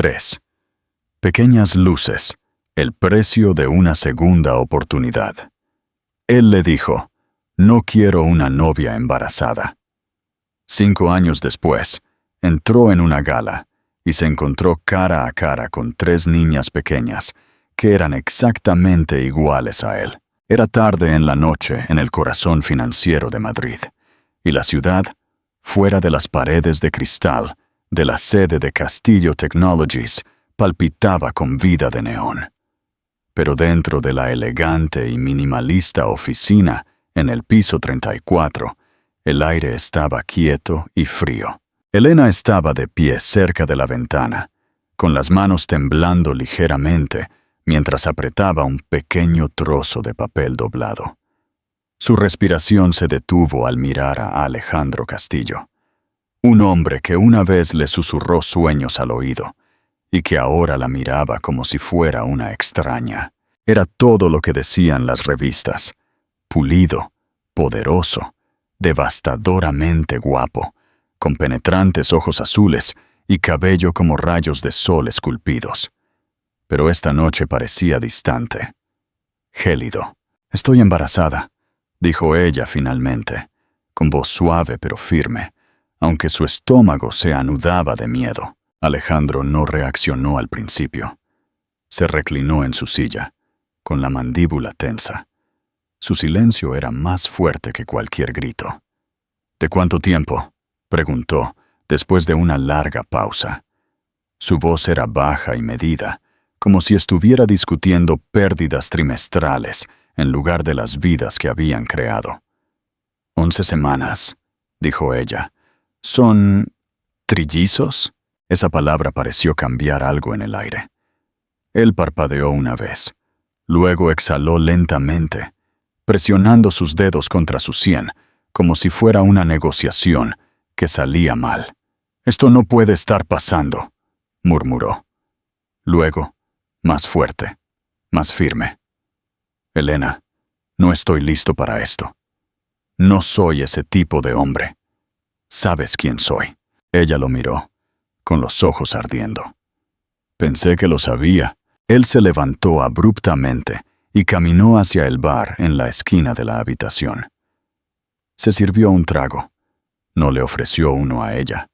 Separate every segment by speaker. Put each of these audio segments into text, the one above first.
Speaker 1: 3. Pequeñas luces, el precio de una segunda oportunidad. Él le dijo, no quiero una novia embarazada. 5 años después, entró en una gala y se encontró cara a cara con 3 niñas pequeñas que eran exactamente iguales a él. Era tarde en la noche en el corazón financiero de Madrid, y la ciudad, fuera de las paredes de cristal de la sede de Castillo Technologies, palpitaba con vida de neón. Pero dentro de la elegante y minimalista oficina, en el piso 34, el aire estaba quieto y frío. Elena estaba de pie cerca de la ventana, con las manos temblando ligeramente mientras apretaba un pequeño trozo de papel doblado. Su respiración se detuvo al mirar a Alejandro Castillo, un hombre que una vez le susurró sueños al oído y que ahora la miraba como si fuera una extraña. Era todo lo que decían las revistas: pulido, poderoso, devastadoramente guapo, con penetrantes ojos azules y cabello como rayos de sol esculpidos. Pero esta noche parecía distante, gélido. «Estoy embarazada», dijo ella finalmente, con voz suave pero firme, aunque su estómago se anudaba de miedo. Alejandro no reaccionó al principio. Se reclinó en su silla, con la mandíbula tensa. Su silencio era más fuerte que cualquier grito. «¿De cuánto tiempo?», preguntó, después de una larga pausa. Su voz era baja y medida, como si estuviera discutiendo pérdidas trimestrales en lugar de las vidas que habían creado. 11 semanas, dijo ella. ¿Son trillizos? Esa palabra pareció cambiar algo en el aire. Él parpadeó una vez. Luego exhaló lentamente, presionando sus dedos contra su sien, como si fuera una negociación que salía mal. «Esto no puede estar pasando», murmuró. Luego, más fuerte, más firme. «Elena, no estoy listo para esto. No soy ese tipo de hombre. ¿Sabes quién soy?». Ella lo miró, con los ojos ardiendo. «Pensé que lo sabía». Él se levantó abruptamente y caminó hacia el bar en la esquina de la habitación. Se sirvió un trago. No le ofreció uno a ella.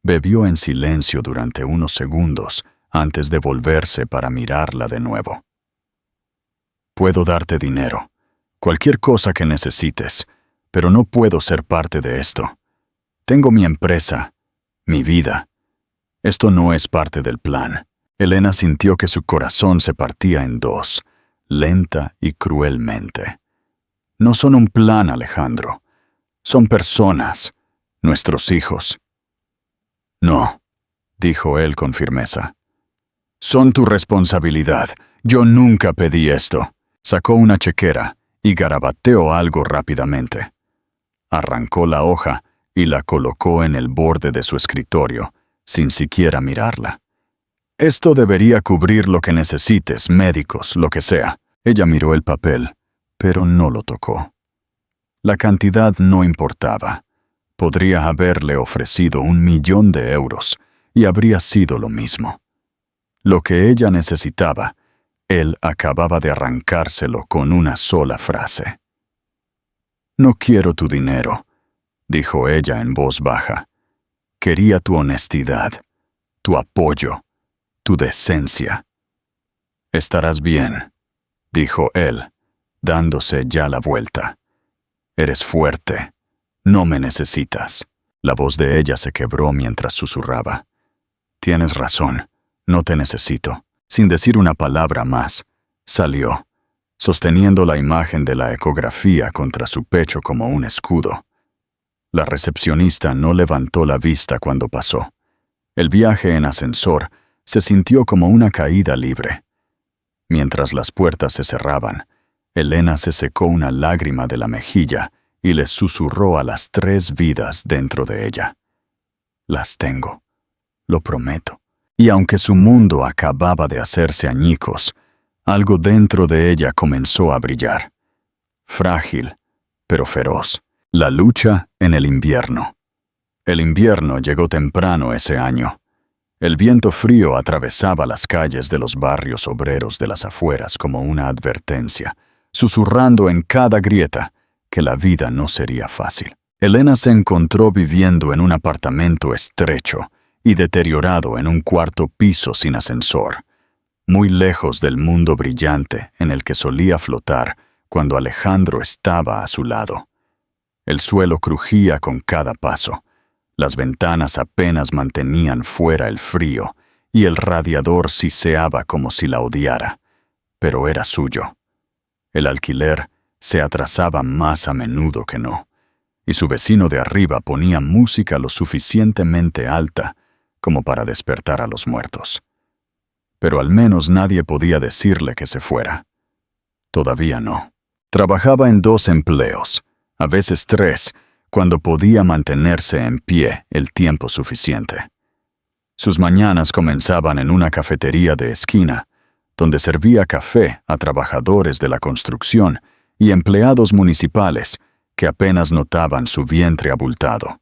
Speaker 1: Bebió en silencio durante unos segundos antes de volverse para mirarla de nuevo. «Puedo darte dinero, cualquier cosa que necesites, pero no puedo ser parte de esto. Tengo mi empresa, mi vida. Esto no es parte del plan». Elena sintió que su corazón se partía en dos, lenta y cruelmente. «No son un plan, Alejandro. Son personas, nuestros hijos». «No», dijo él con firmeza. «Son tu responsabilidad. Yo nunca pedí esto». Sacó una chequera y garabateó algo rápidamente. Arrancó la hoja y la colocó en el borde de su escritorio, sin siquiera mirarla. «Esto debería cubrir lo que necesites, médicos, lo que sea». Ella miró el papel, pero no lo tocó. La cantidad no importaba. Podría haberle ofrecido 1.000.000 de euros y habría sido lo mismo. Lo que ella necesitaba, él acababa de arrancárselo con una sola frase. «No quiero tu dinero», dijo ella en voz baja. «Quería tu honestidad, tu apoyo, tu decencia». «Estarás bien», dijo él, dándose ya la vuelta. «Eres fuerte. No me necesitas». La voz de ella se quebró mientras susurraba. «Tienes razón. No te necesito». Sin decir una palabra más, salió, sosteniendo la imagen de la ecografía contra su pecho como un escudo. La recepcionista no levantó la vista cuando pasó. El viaje en ascensor se sintió como una caída libre. Mientras las puertas se cerraban, Elena se secó una lágrima de la mejilla y le susurró a las 3 vidas dentro de ella. «Las tengo, lo prometo». Y aunque su mundo acababa de hacerse añicos, algo dentro de ella comenzó a brillar. Frágil, pero feroz. La lucha en el invierno. El invierno llegó temprano ese año. El viento frío atravesaba las calles de los barrios obreros de las afueras como una advertencia, susurrando en cada grieta que la vida no sería fácil. Elena se encontró viviendo en un apartamento estrecho y deteriorado en un cuarto piso sin ascensor, muy lejos del mundo brillante en el que solía flotar cuando Alejandro estaba a su lado. El suelo crujía con cada paso, las ventanas apenas mantenían fuera el frío y el radiador siseaba como si la odiara, pero era suyo. El alquiler se atrasaba más a menudo que no, y su vecino de arriba ponía música lo suficientemente alta como para despertar a los muertos. Pero al menos nadie podía decirle que se fuera. Todavía no. Trabajaba en 2 empleos, a veces 3, cuando podía mantenerse en pie el tiempo suficiente. Sus mañanas comenzaban en una cafetería de esquina, donde servía café a trabajadores de la construcción y empleados municipales que apenas notaban su vientre abultado.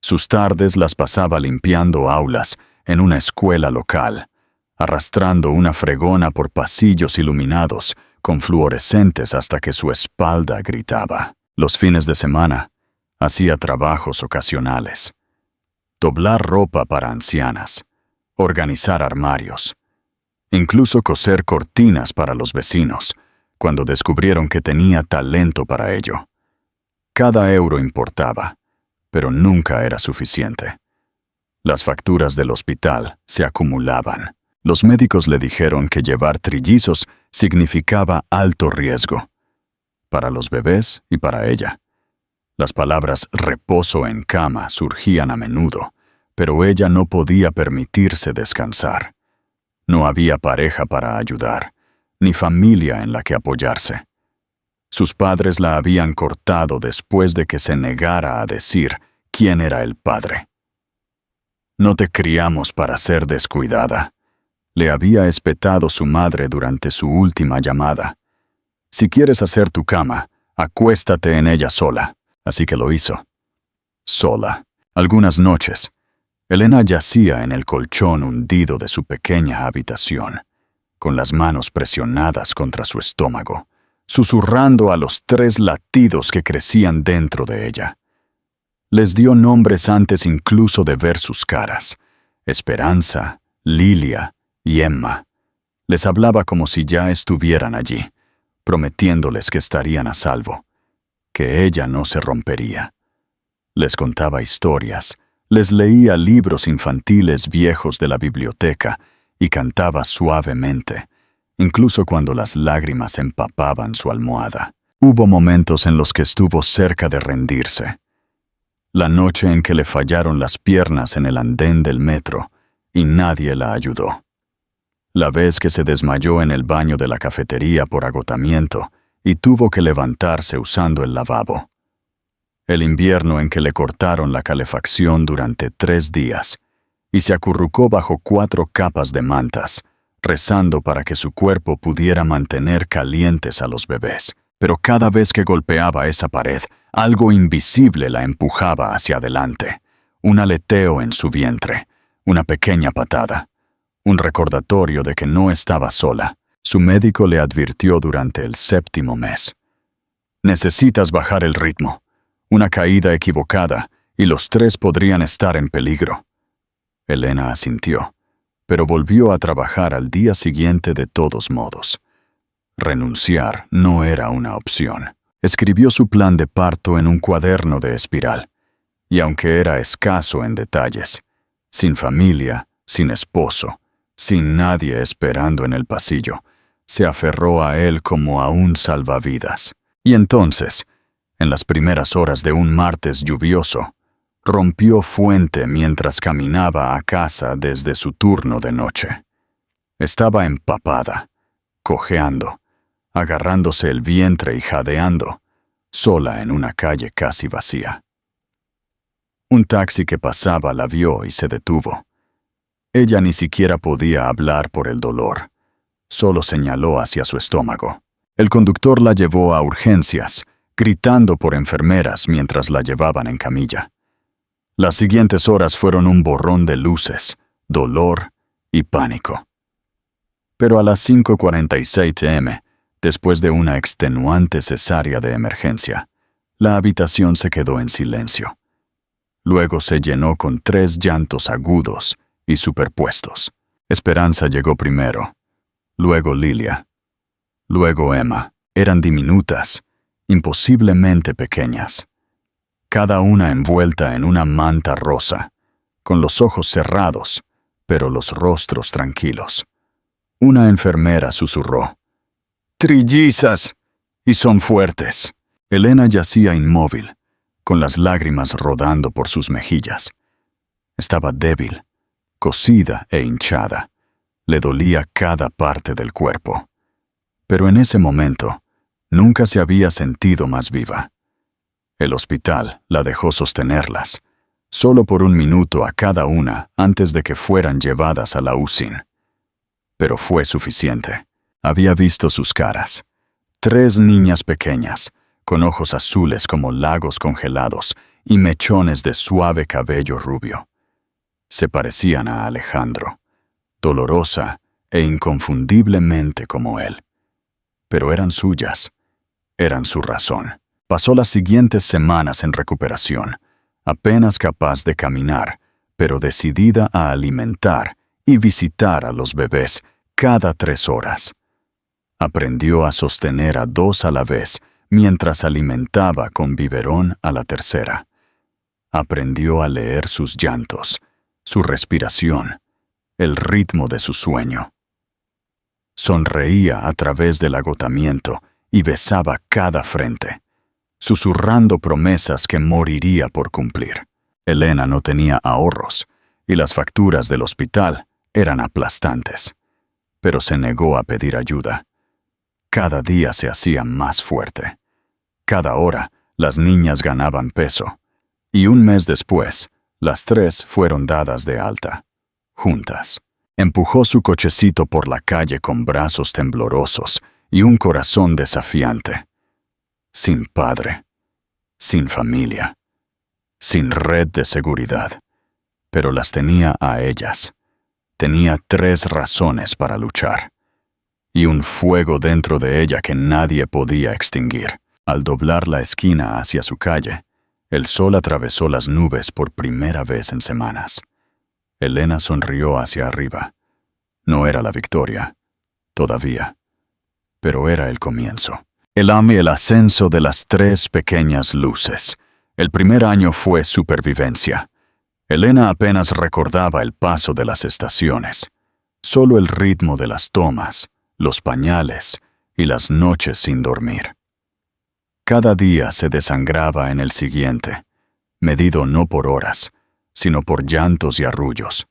Speaker 1: Sus tardes las pasaba limpiando aulas en una escuela local, arrastrando una fregona por pasillos iluminados con fluorescentes hasta que su espalda gritaba. Los fines de semana hacía trabajos ocasionales: doblar ropa para ancianas, organizar armarios, incluso coser cortinas para los vecinos, cuando descubrieron que tenía talento para ello. Cada euro importaba, pero nunca era suficiente. Las facturas del hospital se acumulaban. Los médicos le dijeron que llevar trillizos significaba alto riesgo, para los bebés y para ella. Las palabras reposo en cama surgían a menudo, pero ella no podía permitirse descansar. No había pareja para ayudar, ni familia en la que apoyarse. Sus padres la habían cortado después de que se negara a decir quién era el padre. «No te criamos para ser descuidada», le había espetado su madre durante su última llamada. «Si quieres hacer tu cama, acuéstate en ella sola». Así que lo hizo. Sola. Algunas noches, Elena yacía en el colchón hundido de su pequeña habitación, con las manos presionadas contra su estómago, susurrando a los 3 latidos que crecían dentro de ella. Les dio nombres antes incluso de ver sus caras: Esperanza, Lilia y Emma. Les hablaba como si ya estuvieran allí, prometiéndoles que estarían a salvo, que ella no se rompería. Les contaba historias, les leía libros infantiles viejos de la biblioteca y cantaba suavemente, incluso cuando las lágrimas empapaban su almohada. Hubo momentos en los que estuvo cerca de rendirse. La noche en que le fallaron las piernas en el andén del metro y nadie la ayudó. La vez que se desmayó en el baño de la cafetería por agotamiento y tuvo que levantarse usando el lavabo. El invierno en que le cortaron la calefacción durante 3 días y se acurrucó bajo 4 capas de mantas, rezando para que su cuerpo pudiera mantener calientes a los bebés. Pero cada vez que golpeaba esa pared, algo invisible la empujaba hacia adelante. Un aleteo en su vientre, una pequeña patada, un recordatorio de que no estaba sola. Su médico le advirtió durante el 7º mes: «Necesitas bajar el ritmo. Una caída equivocada y los 3 podrían estar en peligro». Elena asintió, pero volvió a trabajar al día siguiente de todos modos. Renunciar no era una opción. Escribió su plan de parto en un cuaderno de espiral, y aunque era escaso en detalles, sin familia, sin esposo, sin nadie esperando en el pasillo, se aferró a él como a un salvavidas. Y entonces, en las primeras horas de un martes lluvioso, rompió fuente mientras caminaba a casa desde su turno de noche. Estaba empapada, cojeando, agarrándose el vientre y jadeando, sola en una calle casi vacía. Un taxi que pasaba la vio y se detuvo. Ella ni siquiera podía hablar por el dolor. Solo señaló hacia su estómago. El conductor la llevó a urgencias, gritando por enfermeras mientras la llevaban en camilla. Las siguientes horas fueron un borrón de luces, dolor y pánico. Pero a las 5:46 am, después de una extenuante cesárea de emergencia, la habitación se quedó en silencio. Luego se llenó con 3 llantos agudos y superpuestos. Esperanza llegó primero, luego Lilia, luego Emma. Eran diminutas, imposiblemente pequeñas, cada una envuelta en una manta rosa, con los ojos cerrados, pero los rostros tranquilos. Una enfermera susurró: «Trillizas, y son fuertes». Elena yacía inmóvil, con las lágrimas rodando por sus mejillas. Estaba débil, cocida e hinchada. Le dolía cada parte del cuerpo. Pero en ese momento, nunca se había sentido más viva. El hospital la dejó sostenerlas, solo por 1 minuto a cada una antes de que fueran llevadas a la UCI. Pero fue suficiente. Había visto sus caras. 3 niñas pequeñas, con ojos azules como lagos congelados y mechones de suave cabello rubio. Se parecían a Alejandro, dolorosa e inconfundiblemente como él. Pero eran suyas, eran su razón. Pasó las siguientes semanas en recuperación, apenas capaz de caminar, pero decidida a alimentar y visitar a los bebés cada 3 horas. Aprendió a sostener a 2 a la vez mientras alimentaba con biberón a la tercera. Aprendió a leer sus llantos, su respiración, el ritmo de su sueño. Sonreía a través del agotamiento y besaba cada frente, susurrando promesas que moriría por cumplir. Elena no tenía ahorros y las facturas del hospital eran aplastantes, pero se negó a pedir ayuda. Cada día se hacía más fuerte. Cada hora, las niñas ganaban peso, y 1 mes después, las 3 fueron dadas de alta, juntas. Empujó su cochecito por la calle con brazos temblorosos y un corazón desafiante. Sin padre, sin familia, sin red de seguridad, pero las tenía a ellas. Tenía 3 razones para luchar, y un fuego dentro de ella que nadie podía extinguir. Al doblar la esquina hacia su calle, el sol atravesó las nubes por primera vez en semanas. Elena sonrió hacia arriba. No era la victoria, todavía, pero era el comienzo. El ascenso de las 3 pequeñas luces. El primer año fue supervivencia. Elena apenas recordaba el paso de las estaciones, solo el ritmo de las tomas, los pañales y las noches sin dormir. Cada día se desangraba en el siguiente, medido no por horas, sino por llantos y arrullos,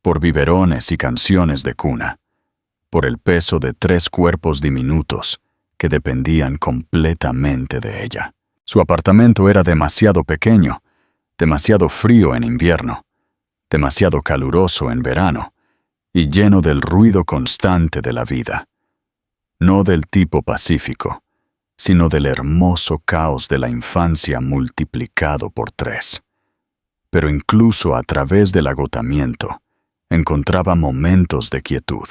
Speaker 1: por biberones y canciones de cuna, por el peso de 3 cuerpos diminutos que dependían completamente de ella. Su apartamento era demasiado pequeño, demasiado frío en invierno, demasiado caluroso en verano, y lleno del ruido constante de la vida. No del tipo pacífico, sino del hermoso caos de la infancia multiplicado por 3. Pero incluso a través del agotamiento, encontraba momentos de quietud.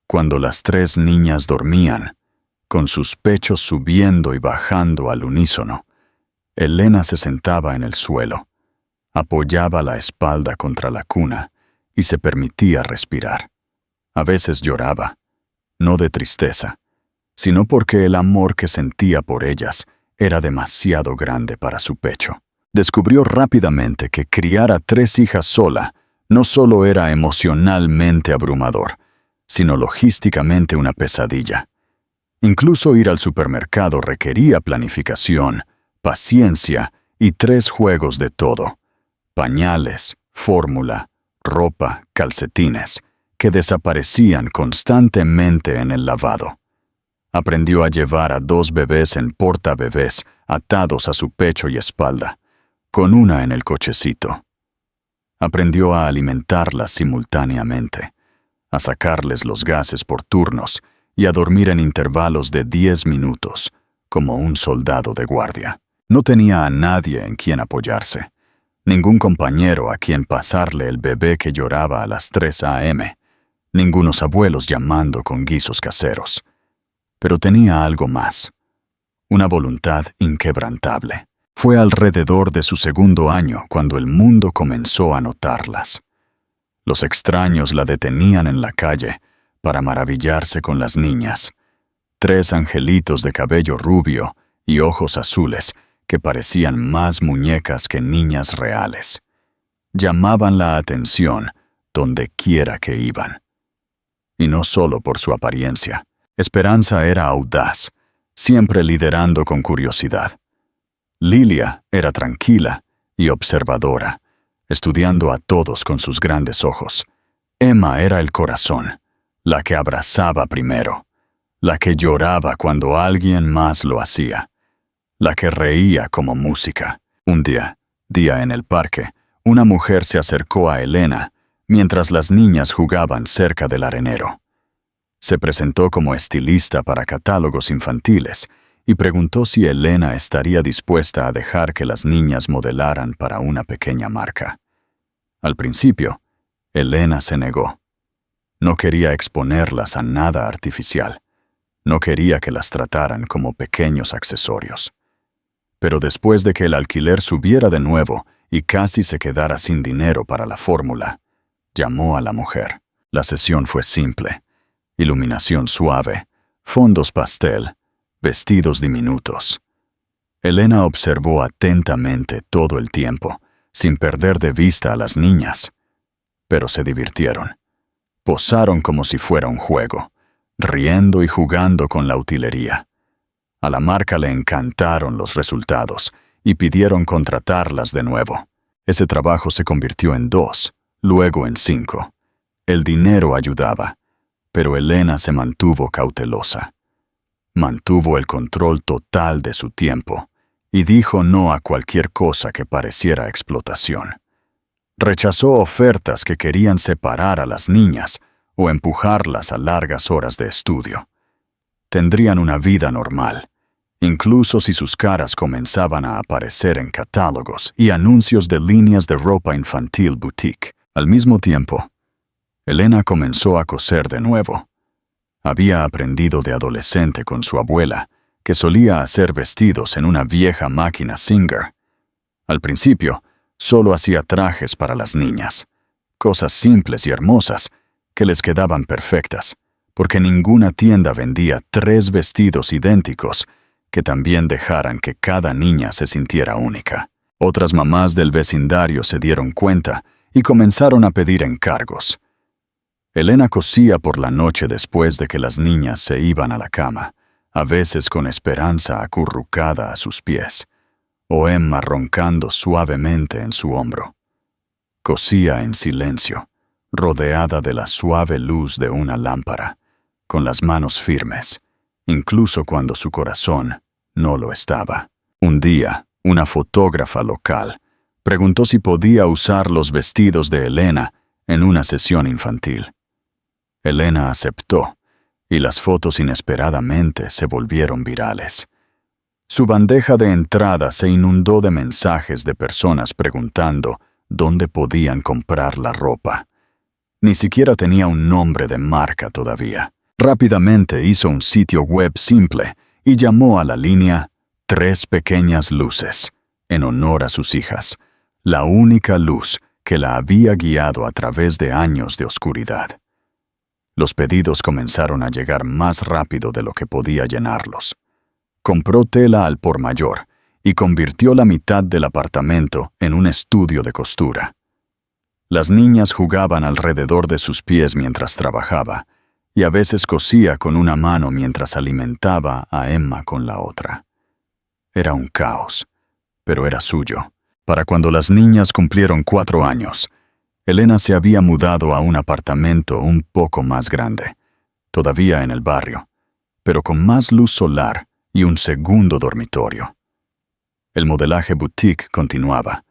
Speaker 1: Cuando las 3 niñas dormían, con sus pechos subiendo y bajando al unísono, Elena se sentaba en el suelo, apoyaba la espalda contra la cuna y se permitía respirar. A veces lloraba, no de tristeza, sino porque el amor que sentía por ellas era demasiado grande para su pecho. Descubrió rápidamente que criar a 3 hijas sola no solo era emocionalmente abrumador, sino logísticamente una pesadilla. Incluso ir al supermercado requería planificación, paciencia y 3 juegos de todo: pañales, fórmula, ropa, calcetines, que desaparecían constantemente en el lavado. Aprendió a llevar a 2 bebés en portabebés atados a su pecho y espalda, con una en el cochecito. Aprendió a alimentarlas simultáneamente, a sacarles los gases por turnos y a dormir en intervalos de 10 minutos, como un soldado de guardia. No tenía a nadie en quien apoyarse. ningún compañero a quien pasarle el bebé que lloraba a las 3 a.m., ningunos abuelos llamando con guisos caseros. Pero tenía algo más, una voluntad inquebrantable. Fue alrededor de su segundo año cuando el mundo comenzó a notarlas. Los extraños la detenían en la calle para maravillarse con las niñas. 3 angelitos de cabello rubio y ojos azules que parecían más muñecas que niñas reales. Llamaban la atención donde quiera que iban. Y no solo por su apariencia. Esperanza era audaz, siempre liderando con curiosidad. Lilia era tranquila y observadora, estudiando a todos con sus grandes ojos. Emma era el corazón, la que abrazaba primero, la que lloraba cuando alguien más lo hacía, la que reía como música. Un día en el parque, una mujer se acercó a Elena mientras las niñas jugaban cerca del arenero. Se presentó como estilista para catálogos infantiles y preguntó si Elena estaría dispuesta a dejar que las niñas modelaran para una pequeña marca. Al principio, Elena se negó. No quería exponerlas a nada artificial. No quería que las trataran como pequeños accesorios. Pero después de que el alquiler subiera de nuevo y casi se quedara sin dinero para la fórmula, llamó a la mujer. La sesión fue simple. Iluminación suave, fondos pastel, vestidos diminutos. Elena observó atentamente todo el tiempo, sin perder de vista a las niñas. Pero se divirtieron. Posaron como si fuera un juego, riendo y jugando con la utilería. A la marca le encantaron los resultados y pidieron contratarlas de nuevo. Ese trabajo se convirtió en 2, luego en 5. El dinero ayudaba, pero Elena se mantuvo cautelosa. Mantuvo el control total de su tiempo y dijo no a cualquier cosa que pareciera explotación. Rechazó ofertas que querían separar a las niñas o empujarlas a largas horas de estudio. Tendrían una vida normal, incluso si sus caras comenzaban a aparecer en catálogos y anuncios de líneas de ropa infantil boutique. Al mismo tiempo, Elena comenzó a coser de nuevo. Había aprendido de adolescente con su abuela, que solía hacer vestidos en una vieja máquina Singer. Al principio, solo hacía trajes para las niñas, cosas simples y hermosas que les quedaban perfectas, porque ninguna tienda vendía 3 vestidos idénticos que también dejaran que cada niña se sintiera única. Otras mamás del vecindario se dieron cuenta y comenzaron a pedir encargos. Elena cosía por la noche después de que las niñas se iban a la cama, a veces con Esperanza acurrucada a sus pies, o Emma roncando suavemente en su hombro. Cosía en silencio, rodeada de la suave luz de una lámpara, con las manos firmes, incluso cuando su corazón no lo estaba. Un día, una fotógrafa local preguntó si podía usar los vestidos de Elena en una sesión infantil. Elena aceptó, y las fotos inesperadamente se volvieron virales. Su bandeja de entrada se inundó de mensajes de personas preguntando dónde podían comprar la ropa. Ni siquiera tenía un nombre de marca todavía. Rápidamente hizo un sitio web simple y llamó a la línea 3 pequeñas luces, en honor a sus hijas, la única luz que la había guiado a través de años de oscuridad. Los pedidos comenzaron a llegar más rápido de lo que podía llenarlos. Compró tela al por mayor y convirtió la mitad del apartamento en un estudio de costura. Las niñas jugaban alrededor de sus pies mientras trabajaba, y a veces cosía con una mano mientras alimentaba a Emma con la otra. Era un caos, pero era suyo. Para cuando las niñas cumplieron 4 años, Elena se había mudado a un apartamento un poco más grande, todavía en el barrio, pero con más luz solar y un segundo dormitorio. El modelaje boutique continuaba,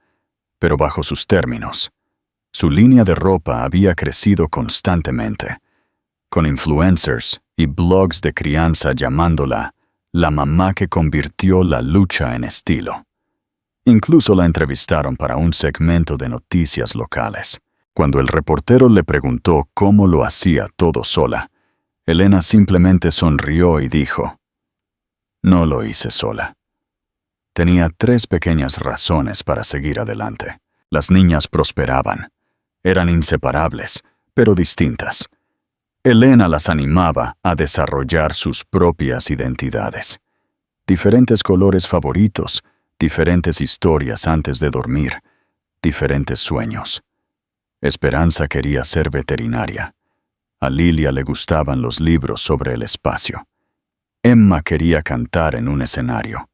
Speaker 1: pero bajo sus términos. Su línea de ropa había crecido constantemente, con influencers y blogs de crianza llamándola la mamá que convirtió la lucha en estilo. Incluso la entrevistaron para un segmento de noticias locales. Cuando el reportero le preguntó cómo lo hacía todo sola, Elena simplemente sonrió y dijo: «No lo hice sola. Tenía 3 pequeñas razones para seguir adelante. Las niñas prosperaban. Eran inseparables, pero distintas. Elena las animaba a desarrollar sus propias identidades. Diferentes colores favoritos, diferentes historias antes de dormir, diferentes sueños. Esperanza quería ser veterinaria. A Lilia le gustaban los libros sobre el espacio. Emma quería cantar en un escenario.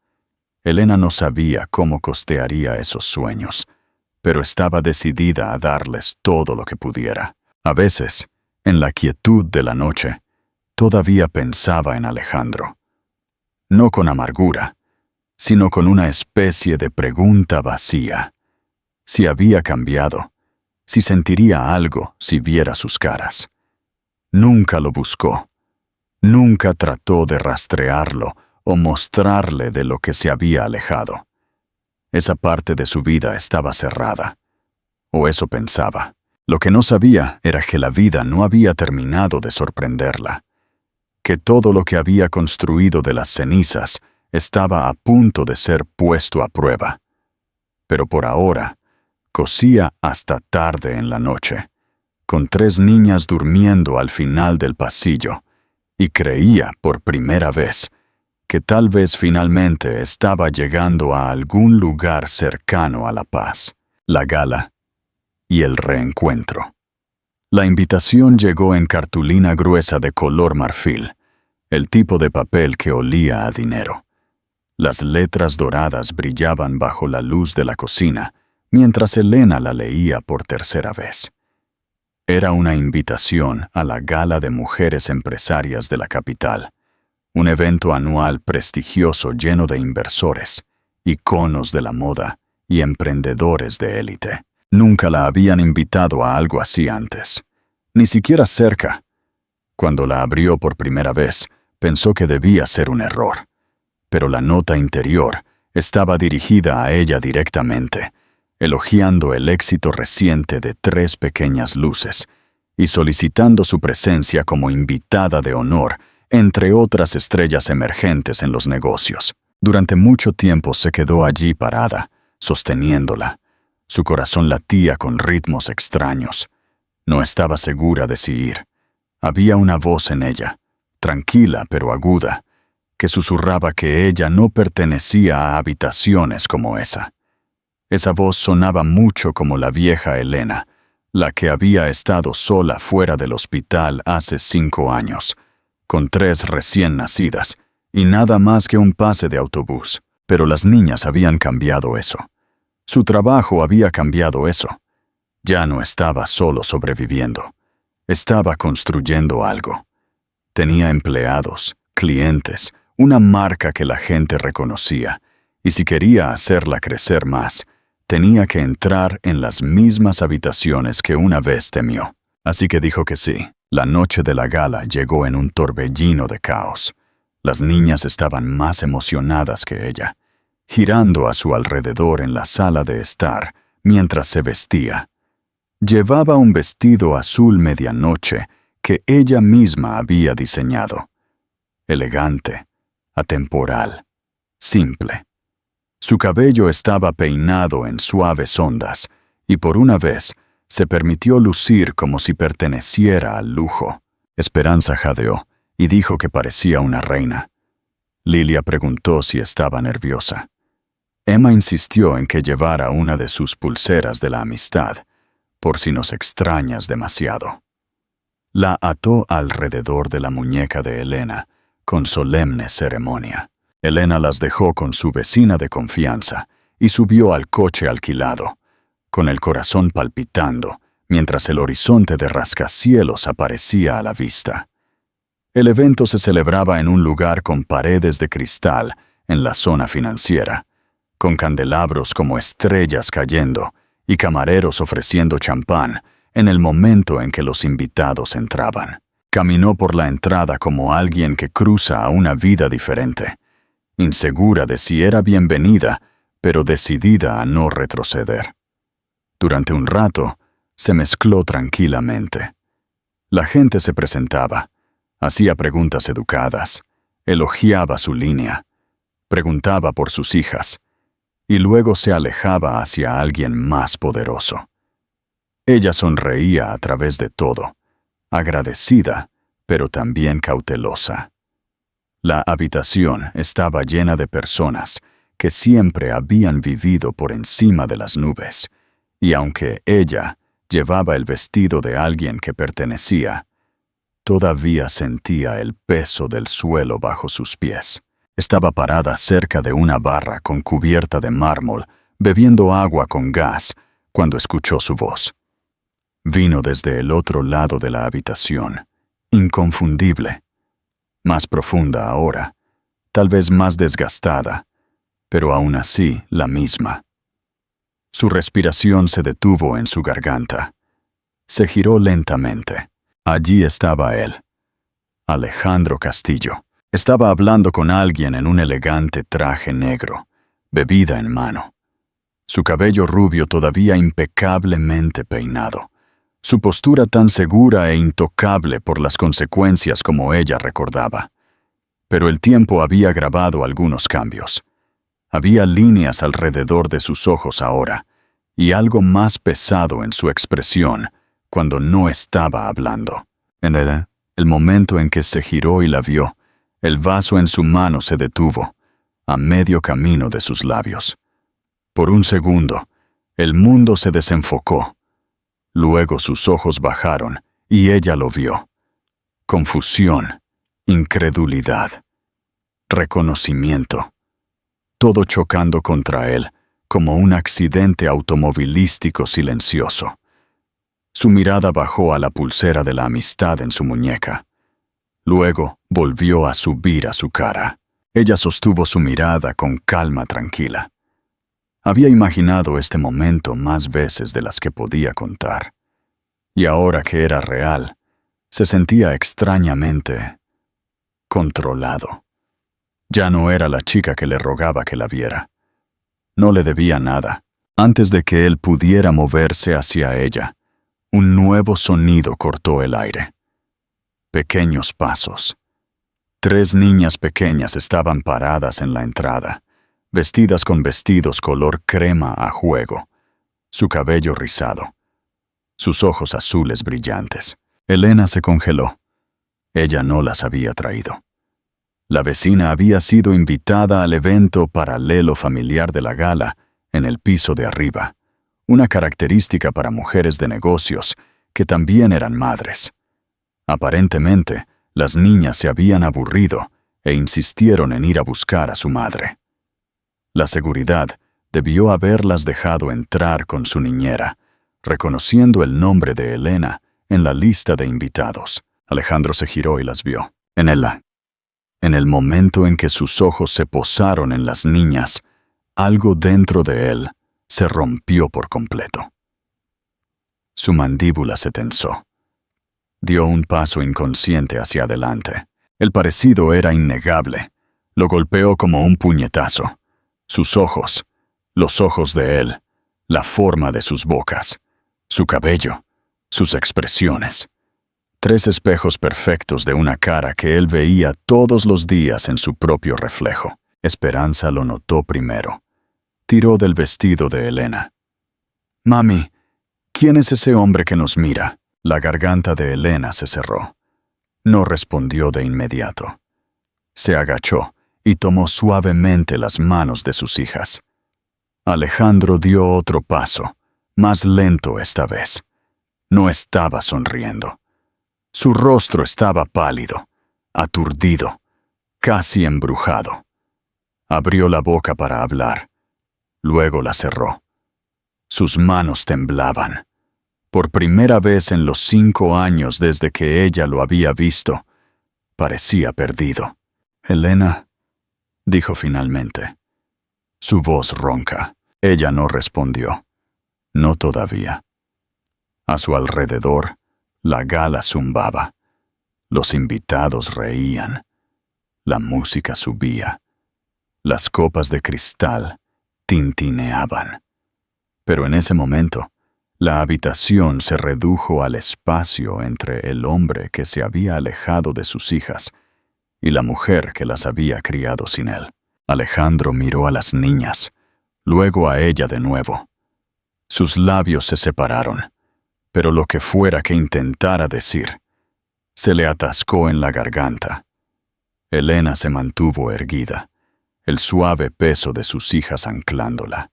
Speaker 1: Elena no sabía cómo costearía esos sueños, pero estaba decidida a darles todo lo que pudiera. A veces, en la quietud de la noche, todavía pensaba en Alejandro. No con amargura, sino con una especie de pregunta vacía. Si había cambiado, si sentiría algo si viera sus caras. Nunca lo buscó. Nunca trató de rastrearlo o mostrarle de lo que se había alejado. Esa parte de su vida estaba cerrada. O eso pensaba. Lo que no sabía era que la vida no había terminado de sorprenderla. Que todo lo que había construido de las cenizas estaba a punto de ser puesto a prueba. Pero por ahora, cosía hasta tarde en la noche, con 3 niñas durmiendo al final del pasillo, y creía por primera vez que tal vez finalmente estaba llegando a algún lugar cercano a la paz, la gala y el reencuentro. La invitación llegó en cartulina gruesa de color marfil, el tipo de papel que olía a dinero. Las letras doradas brillaban bajo la luz de la cocina, mientras Elena la leía por tercera vez. Era una invitación a la Gala de Mujeres Empresarias de la capital, un evento anual prestigioso lleno de inversores, iconos de la moda y emprendedores de élite. Nunca la habían invitado a algo así antes, ni siquiera cerca. Cuando la abrió por primera vez, pensó que debía ser un error, pero la nota interior estaba dirigida a ella directamente, elogiando el éxito reciente de 3 pequeñas luces y solicitando su presencia como invitada de honor entre otras estrellas emergentes en los negocios. Durante mucho tiempo se quedó allí parada, sosteniéndola. Su corazón latía con ritmos extraños. No estaba segura de si ir. Había una voz en ella, tranquila pero aguda, que susurraba que ella no pertenecía a habitaciones como esa. Esa voz sonaba mucho como la vieja Elena, la que había estado sola fuera del hospital hace 5 años, con 3 recién nacidas y nada más que un pase de autobús. Pero las niñas habían cambiado eso. Su trabajo había cambiado eso. Ya no estaba solo sobreviviendo. Estaba construyendo algo. Tenía empleados, clientes, una marca que la gente reconocía, y si quería hacerla crecer más, tenía que entrar en las mismas habitaciones que una vez temió. Así que dijo que sí. La noche de la gala llegó en un torbellino de caos. Las niñas estaban más emocionadas que ella, girando a su alrededor en la sala de estar mientras se vestía. Llevaba un vestido azul medianoche que ella misma había diseñado. Elegante, atemporal, simple. Su cabello estaba peinado en suaves ondas y por una vez se permitió lucir como si perteneciera al lujo. Esperanza jadeó y dijo que parecía una reina. Lilia preguntó si estaba nerviosa. Emma insistió en que llevara una de sus pulseras de la amistad, por si nos extrañas demasiado. La ató alrededor de la muñeca de Elena, con solemne ceremonia. Elena las dejó con su vecina de confianza y subió al coche alquilado, con el corazón palpitando, mientras el horizonte de rascacielos aparecía a la vista. El evento se celebraba en un lugar con paredes de cristal en la zona financiera, con candelabros como estrellas cayendo y camareros ofreciendo champán en el momento en que los invitados entraban. Caminó por la entrada como alguien que cruza a una vida diferente, insegura de si era bienvenida, pero decidida a no retroceder. Durante un rato, se mezcló tranquilamente. La gente se presentaba, hacía preguntas educadas, elogiaba su línea, preguntaba por sus hijas, y luego se alejaba hacia alguien más poderoso. Ella sonreía a través de todo, agradecida, pero también cautelosa. La habitación estaba llena de personas que siempre habían vivido por encima de las nubes, y aunque ella llevaba el vestido de alguien que pertenecía, todavía sentía el peso del suelo bajo sus pies. Estaba parada cerca de una barra con cubierta de mármol, bebiendo agua con gas, cuando escuchó su voz. Vino desde el otro lado de la habitación, inconfundible, más profunda ahora, tal vez más desgastada, pero aún así la misma. Su respiración se detuvo en su garganta. Se giró lentamente. Allí estaba él, Alejandro Castillo. Estaba hablando con alguien en un elegante traje negro, bebida en mano. Su cabello rubio todavía impecablemente peinado. Su postura tan segura e intocable por las consecuencias como ella recordaba. Pero el tiempo había agravado algunos cambios. Había líneas alrededor de sus ojos ahora, y algo más pesado en su expresión cuando no estaba hablando. En el momento en que se giró y la vio, el vaso en su mano se detuvo, a medio camino de sus labios. Por un segundo, el mundo se desenfocó. Luego sus ojos bajaron y ella lo vio. Confusión, incredulidad, reconocimiento, todo chocando contra él como un accidente automovilístico silencioso. Su mirada bajó a la pulsera de la amistad en su muñeca. Luego volvió a subir a su cara. Ella sostuvo su mirada con calma tranquila. Había imaginado este momento más veces de las que podía contar. Y ahora que era real, se sentía extrañamente controlado. Ya no era la chica que le rogaba que la viera. No le debía nada. Antes de que él pudiera moverse hacia ella, un nuevo sonido cortó el aire. Pequeños pasos. 3 niñas pequeñas estaban paradas en la entrada, vestidas con vestidos color crema a juego, su cabello rizado, sus ojos azules brillantes. Elena se congeló. Ella no las había traído. La vecina había sido invitada al evento paralelo familiar de la gala en el piso de arriba, una característica para mujeres de negocios que también eran madres. Aparentemente, las niñas se habían aburrido e insistieron en ir a buscar a su madre. La seguridad debió haberlas dejado entrar con su niñera, reconociendo el nombre de Elena en la lista de invitados. Alejandro se giró y las vio. En el momento en que sus ojos se posaron en las niñas, algo dentro de él se rompió por completo. Su mandíbula se tensó. Dio un paso inconsciente hacia adelante. El parecido era innegable. Lo golpeó como un puñetazo. Sus ojos, los ojos de él, la forma de sus bocas, su cabello, sus expresiones. 3 espejos perfectos de una cara que él veía todos los días en su propio reflejo. Esperanza lo notó primero. Tiró del vestido de Elena. «Mami, ¿quién es ese hombre que nos mira?» La garganta de Elena se cerró. No respondió de inmediato. Se agachó y tomó suavemente las manos de sus hijas. Alejandro dio otro paso, más lento esta vez. No estaba sonriendo. Su rostro estaba pálido, aturdido, casi embrujado. Abrió la boca para hablar. Luego la cerró. Sus manos temblaban. Por primera vez en los 5 años desde que ella lo había visto, parecía perdido. «Elena», dijo finalmente. Su voz ronca. Ella no respondió. No todavía. A su alrededor, la gala zumbaba. Los invitados reían. La música subía. Las copas de cristal tintineaban. Pero en ese momento, la habitación se redujo al espacio entre el hombre que se había alejado de sus hijas y la mujer que las había criado sin él. Alejandro miró a las niñas, luego a ella de nuevo. Sus labios se separaron, pero lo que fuera que intentara decir, se le atascó en la garganta. Elena se mantuvo erguida, el suave peso de sus hijas anclándola,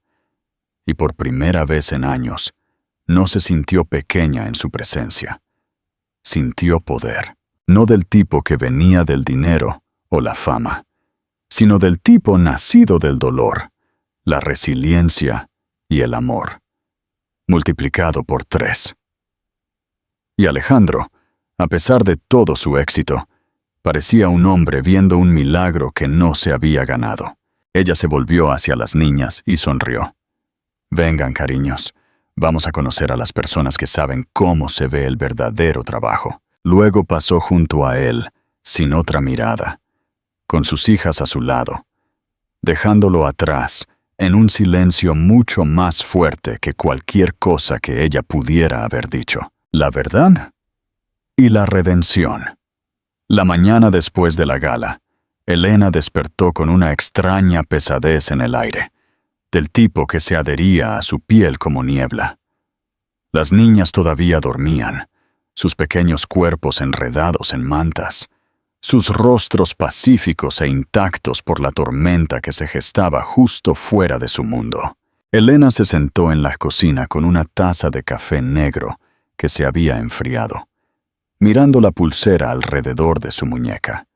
Speaker 1: y por primera vez en años, no se sintió pequeña en su presencia. Sintió poder, no del tipo que venía del dinero o la fama, sino del tipo nacido del dolor, la resiliencia y el amor, multiplicado por 3. Y Alejandro, a pesar de todo su éxito, parecía un hombre viendo un milagro que no se había ganado. Ella se volvió hacia las niñas y sonrió. Vengan, cariños, vamos a conocer a las personas que saben cómo se ve el verdadero trabajo. Luego pasó junto a él, sin otra mirada, con sus hijas a su lado, dejándolo atrás en un silencio mucho más fuerte que cualquier cosa que ella pudiera haber dicho. La verdad y la redención. La mañana después de la gala, Elena despertó con una extraña pesadez en el aire, del tipo que se adhería a su piel como niebla. Las niñas todavía dormían, sus pequeños cuerpos enredados en mantas, sus rostros pacíficos e intactos por la tormenta que se gestaba justo fuera de su mundo. Elena se sentó en la cocina con una taza de café negro que se había enfriado, mirando la pulsera alrededor de su muñeca,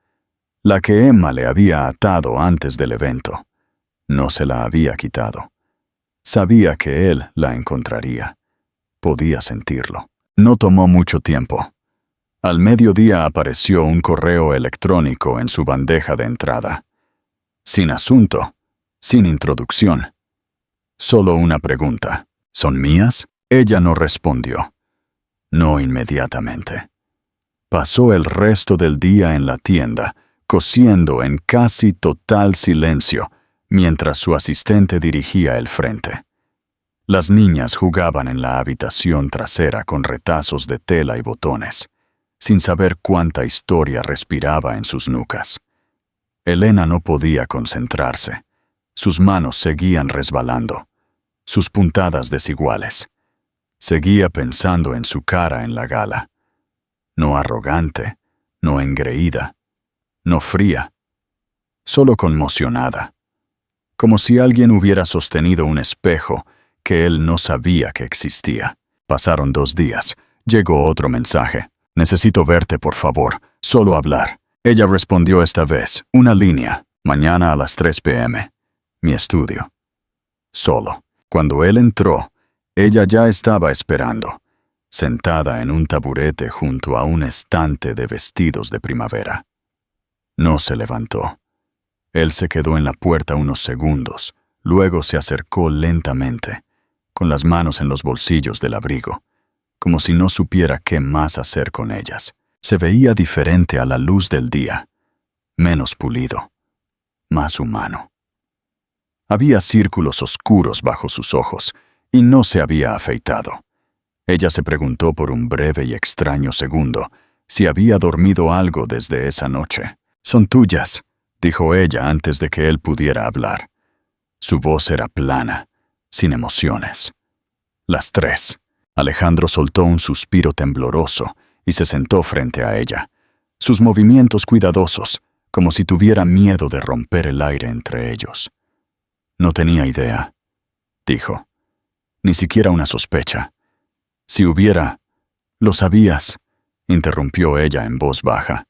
Speaker 1: la que Emma le había atado antes del evento. No se la había quitado. Sabía que él la encontraría. Podía sentirlo. No tomó mucho tiempo. Al mediodía apareció un correo electrónico en su bandeja de entrada. Sin asunto, sin introducción. Solo una pregunta. ¿Son mías? Ella no respondió. No inmediatamente. Pasó el resto del día en la tienda, cosiendo en casi total silencio, mientras su asistente dirigía el frente. Las niñas jugaban en la habitación trasera con retazos de tela y botones, sin saber cuánta historia respiraba en sus nucas. Elena no podía concentrarse. Sus manos seguían resbalando, sus puntadas desiguales. Seguía pensando en su cara en la gala. No arrogante, no engreída, no fría, solo conmocionada, como si alguien hubiera sostenido un espejo que él no sabía que existía. Pasaron 2 días. Llegó otro mensaje. Necesito verte, por favor. Solo hablar. Ella respondió esta vez. Una línea. Mañana a las 3 p.m. Mi estudio. Solo. Cuando él entró, ella ya estaba esperando, sentada en un taburete junto a un estante de vestidos de primavera. No se levantó. Él se quedó en la puerta unos segundos, luego se acercó lentamente, con las manos en los bolsillos del abrigo, como si no supiera qué más hacer con ellas. Se veía diferente a la luz del día, menos pulido, más humano. Había círculos oscuros bajo sus ojos y no se había afeitado. Ella se preguntó por un breve y extraño segundo si había dormido algo desde esa noche. «Son tuyas», dijo ella antes de que él pudiera hablar. Su voz era plana, sin emociones. Las 3. Alejandro soltó un suspiro tembloroso y se sentó frente a ella, sus movimientos cuidadosos, como si tuviera miedo de romper el aire entre ellos. «No tenía idea», dijo. «Ni siquiera una sospecha. Si hubiera...» «Lo sabías», interrumpió ella en voz baja.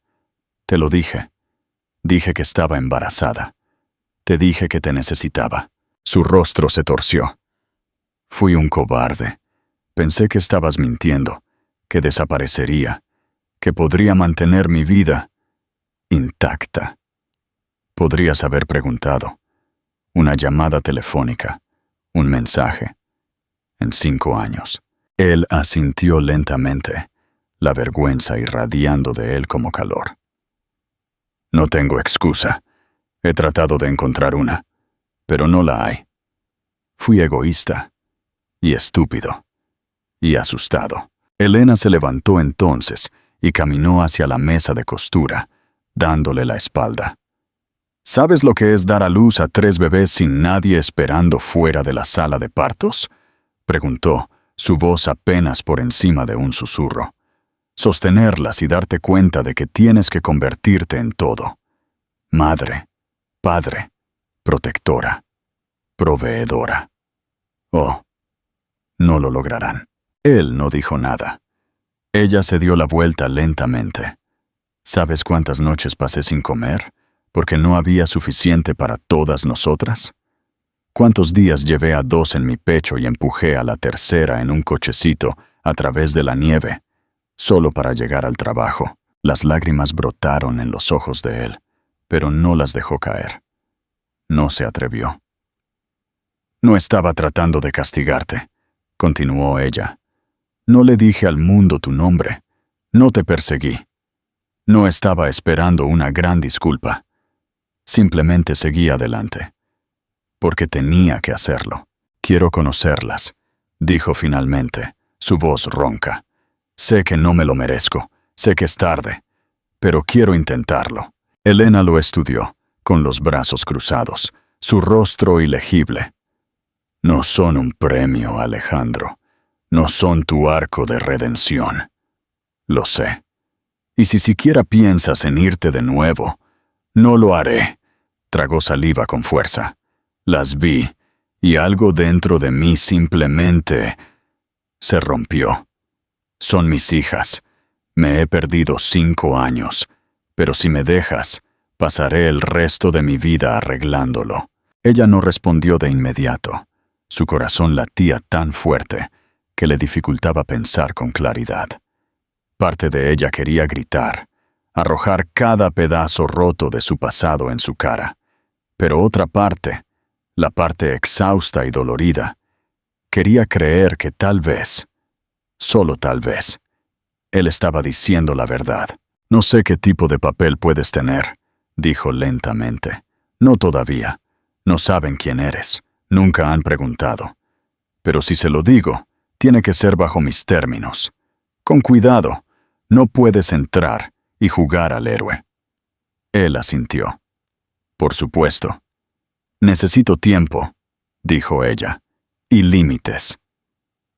Speaker 1: «Te lo dije. Dije que estaba embarazada. Te dije que te necesitaba». Su rostro se torció. «Fui un cobarde. Pensé que estabas mintiendo, que desaparecería, que podría mantener mi vida intacta. Podrías haber preguntado. Una llamada telefónica, un mensaje. En 5 años». Él asintió lentamente, la vergüenza irradiando de él como calor. «No tengo excusa. He tratado de encontrar una, pero no la hay. Fui egoísta, y estúpido, y asustado. Elena se levantó entonces y caminó hacia la mesa de costura, dándole la espalda. ¿Sabes lo que es dar a luz a 3 bebés sin nadie esperando fuera de la sala de partos? Preguntó, su voz apenas por encima de un susurro. Sostenerlas y darte cuenta de que tienes que convertirte en todo. Madre, padre, protectora, proveedora. Oh, no lo lograrán. Él no dijo nada. Ella se dio la vuelta lentamente. ¿Sabes cuántas noches pasé sin comer? Porque no había suficiente para todas nosotras. ¿Cuántos días llevé a 2 en mi pecho y empujé a la tercera en un cochecito a través de la nieve, solo para llegar al trabajo? Las lágrimas brotaron en los ojos de él, pero no las dejó caer. No se atrevió. No estaba tratando de castigarte, continuó ella. No le dije al mundo tu nombre. No te perseguí. No estaba esperando una gran disculpa. Simplemente seguí adelante. Porque tenía que hacerlo. Quiero conocerlas, dijo finalmente, su voz ronca. Sé que no me lo merezco, sé que es tarde, pero quiero intentarlo. Elena lo estudió, con los brazos cruzados, su rostro ilegible. No son un premio, Alejandro. No son tu arco de redención. Lo sé. Y si siquiera piensas en irte de nuevo, no lo haré. Tragó saliva con fuerza. Las vi, y algo dentro de mí simplemente se rompió. Son mis hijas. Me he perdido 5 años, pero si me dejas, pasaré el resto de mi vida arreglándolo. Ella no respondió de inmediato. Su corazón latía tan fuerte que le dificultaba pensar con claridad. Parte de ella quería gritar, arrojar cada pedazo roto de su pasado en su cara, pero otra parte, la parte exhausta y dolorida, quería creer que tal vez, solo tal vez, él estaba diciendo la verdad. No sé qué tipo de papel puedes tener, dijo lentamente. No todavía. No saben quién eres. Nunca han preguntado. Pero si se lo digo, tiene que ser bajo mis términos. Con cuidado. No puedes entrar y jugar al héroe. Él asintió. Por supuesto. Necesito tiempo, dijo ella, y límites.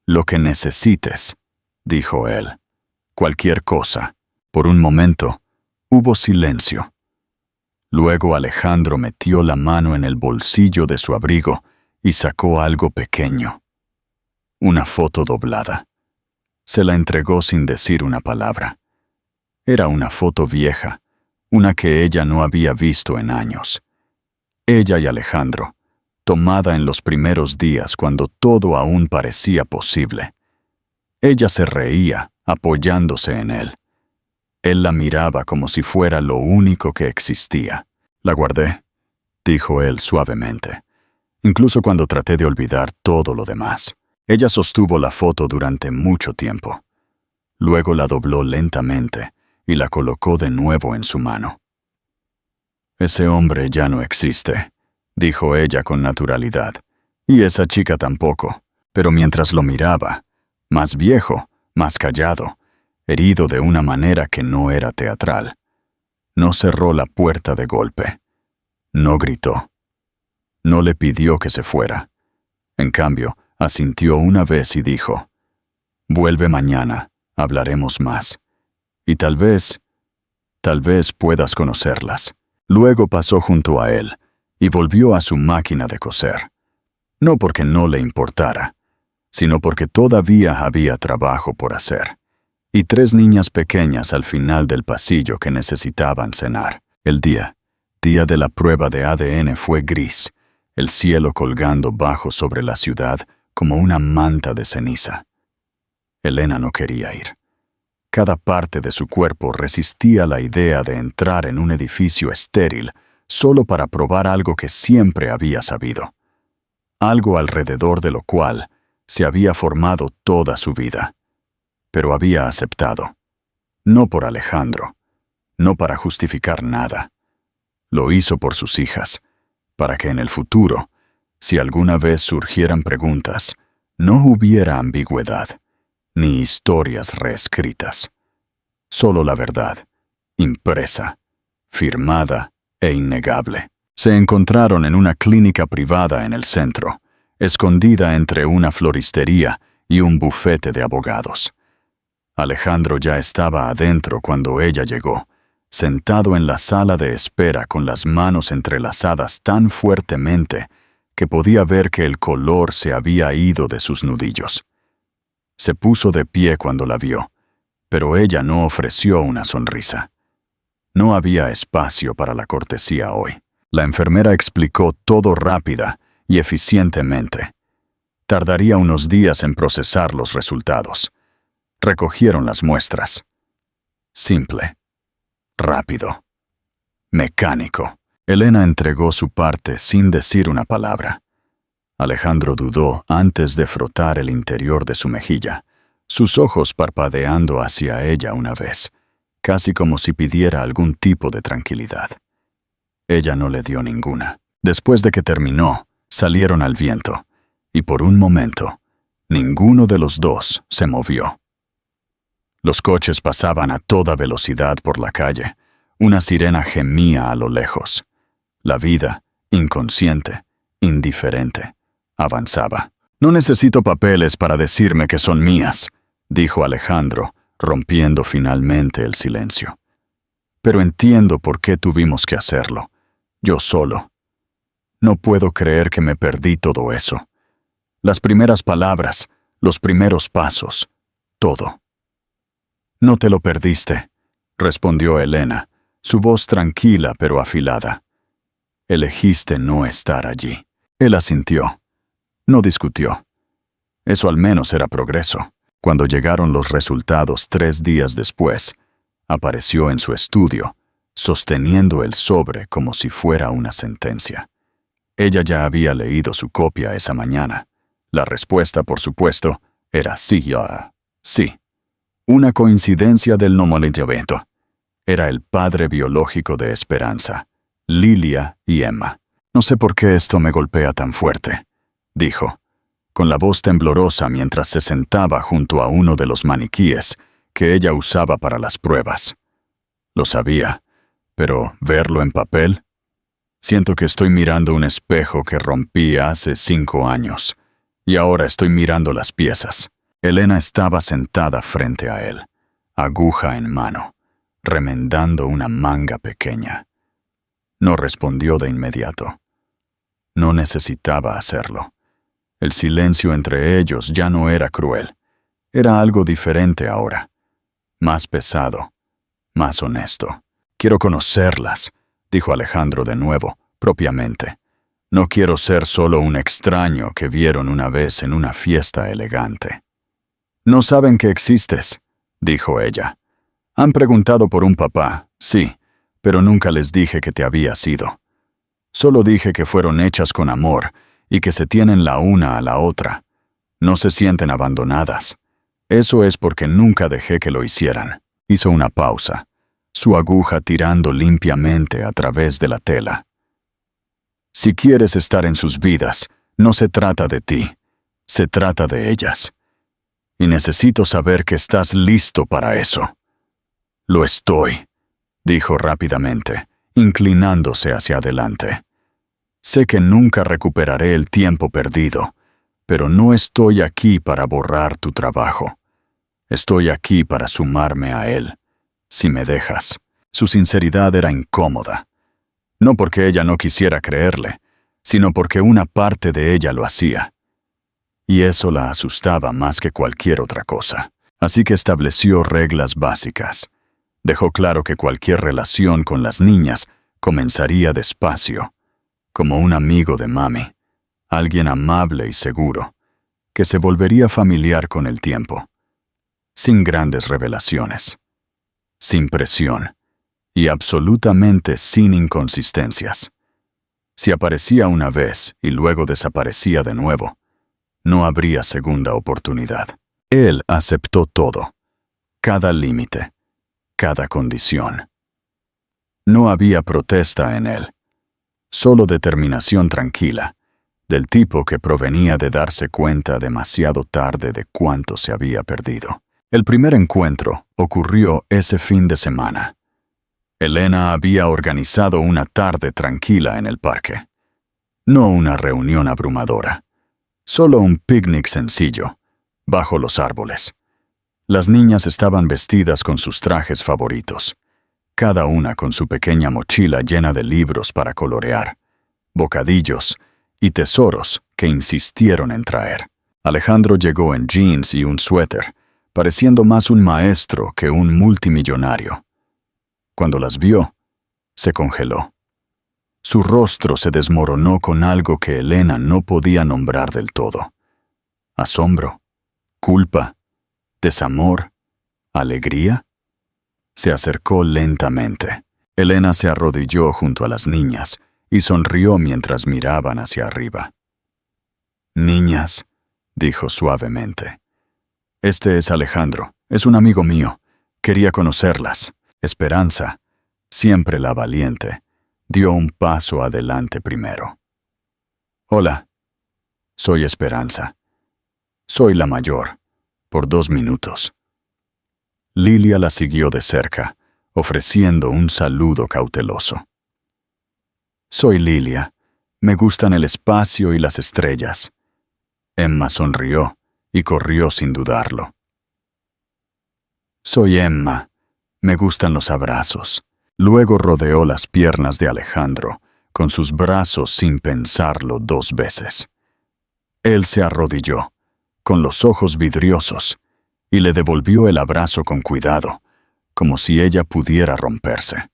Speaker 1: Lo que necesites, dijo él. Cualquier cosa. Por un momento, hubo silencio. Luego Alejandro metió la mano en el bolsillo de su abrigo y sacó algo pequeño. Una foto doblada. Se la entregó sin decir una palabra. Era una foto vieja, una que ella no había visto en años. Ella y Alejandro, tomada en los primeros días cuando todo aún parecía posible. Ella se reía, apoyándose en él. Él la miraba como si fuera lo único que existía. La guardé, dijo él suavemente, incluso cuando traté de olvidar todo lo demás. Ella sostuvo la foto durante mucho tiempo. Luego la dobló lentamente y la colocó de nuevo en su mano. Ese hombre ya no existe, dijo ella con naturalidad, y esa chica tampoco, pero mientras lo miraba, más viejo, más callado, herido de una manera que no era teatral. No cerró la puerta de golpe. No gritó. No le pidió que se fuera. En cambio, asintió una vez y dijo, «Vuelve mañana, hablaremos más. Y tal vez puedas conocerlas». Luego pasó junto a él y volvió a su máquina de coser. No porque no le importara, sino porque todavía había trabajo por hacer. Y 3 niñas pequeñas al final del pasillo que necesitaban cenar. El día de la prueba de ADN fue gris, el cielo colgando bajo sobre la ciudad como una manta de ceniza. Elena no quería ir. Cada parte de su cuerpo resistía la idea de entrar en un edificio estéril solo para probar algo que siempre había sabido. Algo alrededor de lo cual se había formado toda su vida. Pero había aceptado. No por Alejandro, no para justificar nada. Lo hizo por sus hijas, para que en el futuro Si alguna vez surgieran preguntas, no hubiera ambigüedad, ni historias reescritas. Solo la verdad, impresa, firmada e innegable. Se encontraron en una clínica privada en el centro, escondida entre una floristería y un bufete de abogados. Alejandro ya estaba adentro cuando ella llegó, sentado en la sala de espera con las manos entrelazadas tan fuertemente que podía ver que el color se había ido de sus nudillos. Se puso de pie cuando la vio, pero ella no ofreció una sonrisa. No había espacio para la cortesía hoy. La enfermera explicó todo rápida y eficientemente. Tardaría unos días en procesar los resultados. Recogieron las muestras. Simple. Rápido. Mecánico. Elena entregó su parte sin decir una palabra. Alejandro dudó antes de frotar el interior de su mejilla, sus ojos parpadeando hacia ella una vez, casi como si pidiera algún tipo de tranquilidad. Ella no le dio ninguna. Después de que terminó, salieron al viento, y por un momento, ninguno de los dos se movió. Los coches pasaban a toda velocidad por la calle. Una sirena gemía a lo lejos. La vida, inconsciente, indiferente, avanzaba. «No necesito papeles para decirme que son mías», dijo Alejandro, rompiendo finalmente el silencio. «Pero entiendo por qué tuvimos que hacerlo. Yo solo. No puedo creer que me perdí todo eso. Las primeras palabras, los primeros pasos, todo». «No te lo perdiste», respondió Elena, su voz tranquila pero afilada. «Elegiste no estar allí». Él asintió. No discutió. Eso al menos era progreso. Cuando llegaron los resultados 3 días después, apareció en su estudio, sosteniendo el sobre como si fuera una sentencia. Ella ya había leído su copia esa mañana. La respuesta, por supuesto, era sí. Sí. Una coincidencia del nomolentamiento. Era el padre biológico de Esperanza, Lilia y Emma. «No sé por qué esto me golpea tan fuerte», dijo, con la voz temblorosa mientras se sentaba junto a uno de los maniquíes que ella usaba para las pruebas. Lo sabía, pero verlo en papel. Siento que estoy mirando un espejo que rompí hace 5 años, y ahora estoy mirando las piezas. Elena estaba sentada frente a él, aguja en mano, remendando una manga pequeña. No respondió de inmediato. No necesitaba hacerlo. El silencio entre ellos ya no era cruel. Era algo diferente ahora. Más pesado, más honesto. «Quiero conocerlas», dijo Alejandro de nuevo, propiamente. «No quiero ser solo un extraño que vieron una vez en una fiesta elegante». «No saben que existes», dijo ella. «Han preguntado por un papá, sí, pero nunca les dije que te habías ido. Solo dije que fueron hechas con amor y que se tienen la una a la otra. No se sienten abandonadas. Eso es porque nunca dejé que lo hicieran». Hizo una pausa, su aguja tirando limpiamente a través de la tela. «Si quieres estar en sus vidas, no se trata de ti, se trata de ellas. Y necesito saber que estás listo para eso». «Lo estoy», dijo rápidamente, inclinándose hacia adelante. «Sé que nunca recuperaré el tiempo perdido, pero no estoy aquí para borrar tu trabajo. Estoy aquí para sumarme a él, si me dejas». Su sinceridad era incómoda. No porque ella no quisiera creerle, sino porque una parte de ella lo hacía. Y eso la asustaba más que cualquier otra cosa. Así que estableció reglas básicas. Dejó claro que cualquier relación con las niñas comenzaría despacio, como un amigo de mami, alguien amable y seguro, que se volvería familiar con el tiempo, sin grandes revelaciones, sin presión y absolutamente sin inconsistencias. Si aparecía una vez y luego desaparecía de nuevo, no habría segunda oportunidad. Él aceptó todo, cada límite, cada condición. No había protesta en él, solo determinación tranquila, del tipo que provenía de darse cuenta demasiado tarde de cuánto se había perdido. El primer encuentro ocurrió ese fin de semana. Elena había organizado una tarde tranquila en el parque. No una reunión abrumadora, solo un picnic sencillo, bajo los árboles. Las niñas estaban vestidas con sus trajes favoritos, cada una con su pequeña mochila llena de libros para colorear, bocadillos y tesoros que insistieron en traer. Alejandro llegó en jeans y un suéter, pareciendo más un maestro que un multimillonario. Cuando las vio, se congeló. Su rostro se desmoronó con algo que Elena no podía nombrar del todo. Asombro, culpa, desamor, alegría. Se acercó lentamente. Elena se arrodilló junto a las niñas y sonrió mientras miraban hacia arriba. «Niñas», dijo suavemente. «Este es Alejandro, es un amigo mío. Quería conocerlas». Esperanza, siempre la valiente, dio un paso adelante primero. «Hola, soy Esperanza. Soy la mayor, por 2 minutos». Lilia la siguió de cerca, ofreciendo un saludo cauteloso. «Soy Lilia. Me gustan el espacio y las estrellas». Emma sonrió y corrió sin dudarlo. «Soy Emma. Me gustan los abrazos». Luego rodeó las piernas de Alejandro, con sus brazos sin pensarlo 2 veces. Él se arrodilló, con los ojos vidriosos, y le devolvió el abrazo con cuidado, como si ella pudiera romperse.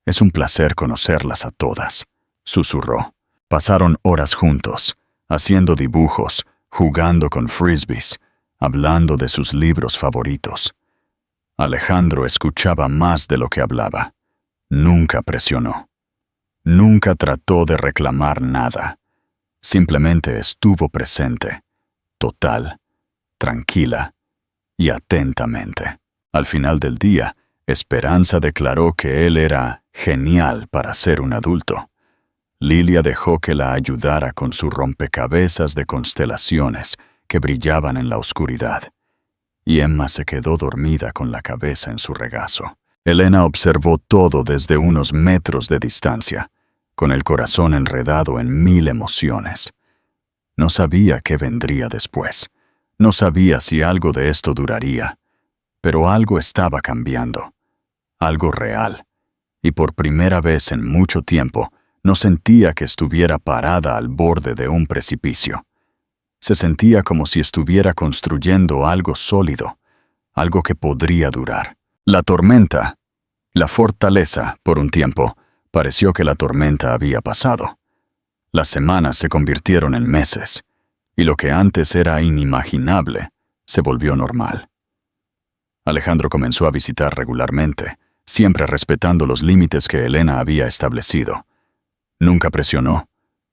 Speaker 1: «Es un placer conocerlas a todas», susurró. Pasaron horas juntos, haciendo dibujos, jugando con frisbees, hablando de sus libros favoritos. Alejandro escuchaba más de lo que hablaba. Nunca presionó. Nunca trató de reclamar nada. Simplemente estuvo presente, total, tranquila y atentamente. Al final del día, Esperanza declaró que él era genial para ser un adulto. Lilia dejó que la ayudara con su rompecabezas de constelaciones que brillaban en la oscuridad, y Emma se quedó dormida con la cabeza en su regazo. Elena observó todo desde unos metros de distancia, con el corazón enredado en 1000 emociones. No sabía qué vendría después. No sabía si algo de esto duraría, pero algo estaba cambiando, algo real, y por primera vez en mucho tiempo no sentía que estuviera parada al borde de un precipicio. Se sentía como si estuviera construyendo algo sólido, algo que podría durar. La tormenta, la fortaleza, por un tiempo, pareció que la tormenta había pasado. Las semanas se convirtieron en meses, y lo que antes era inimaginable se volvió normal. Alejandro comenzó a visitar regularmente, siempre respetando los límites que Elena había establecido. Nunca presionó,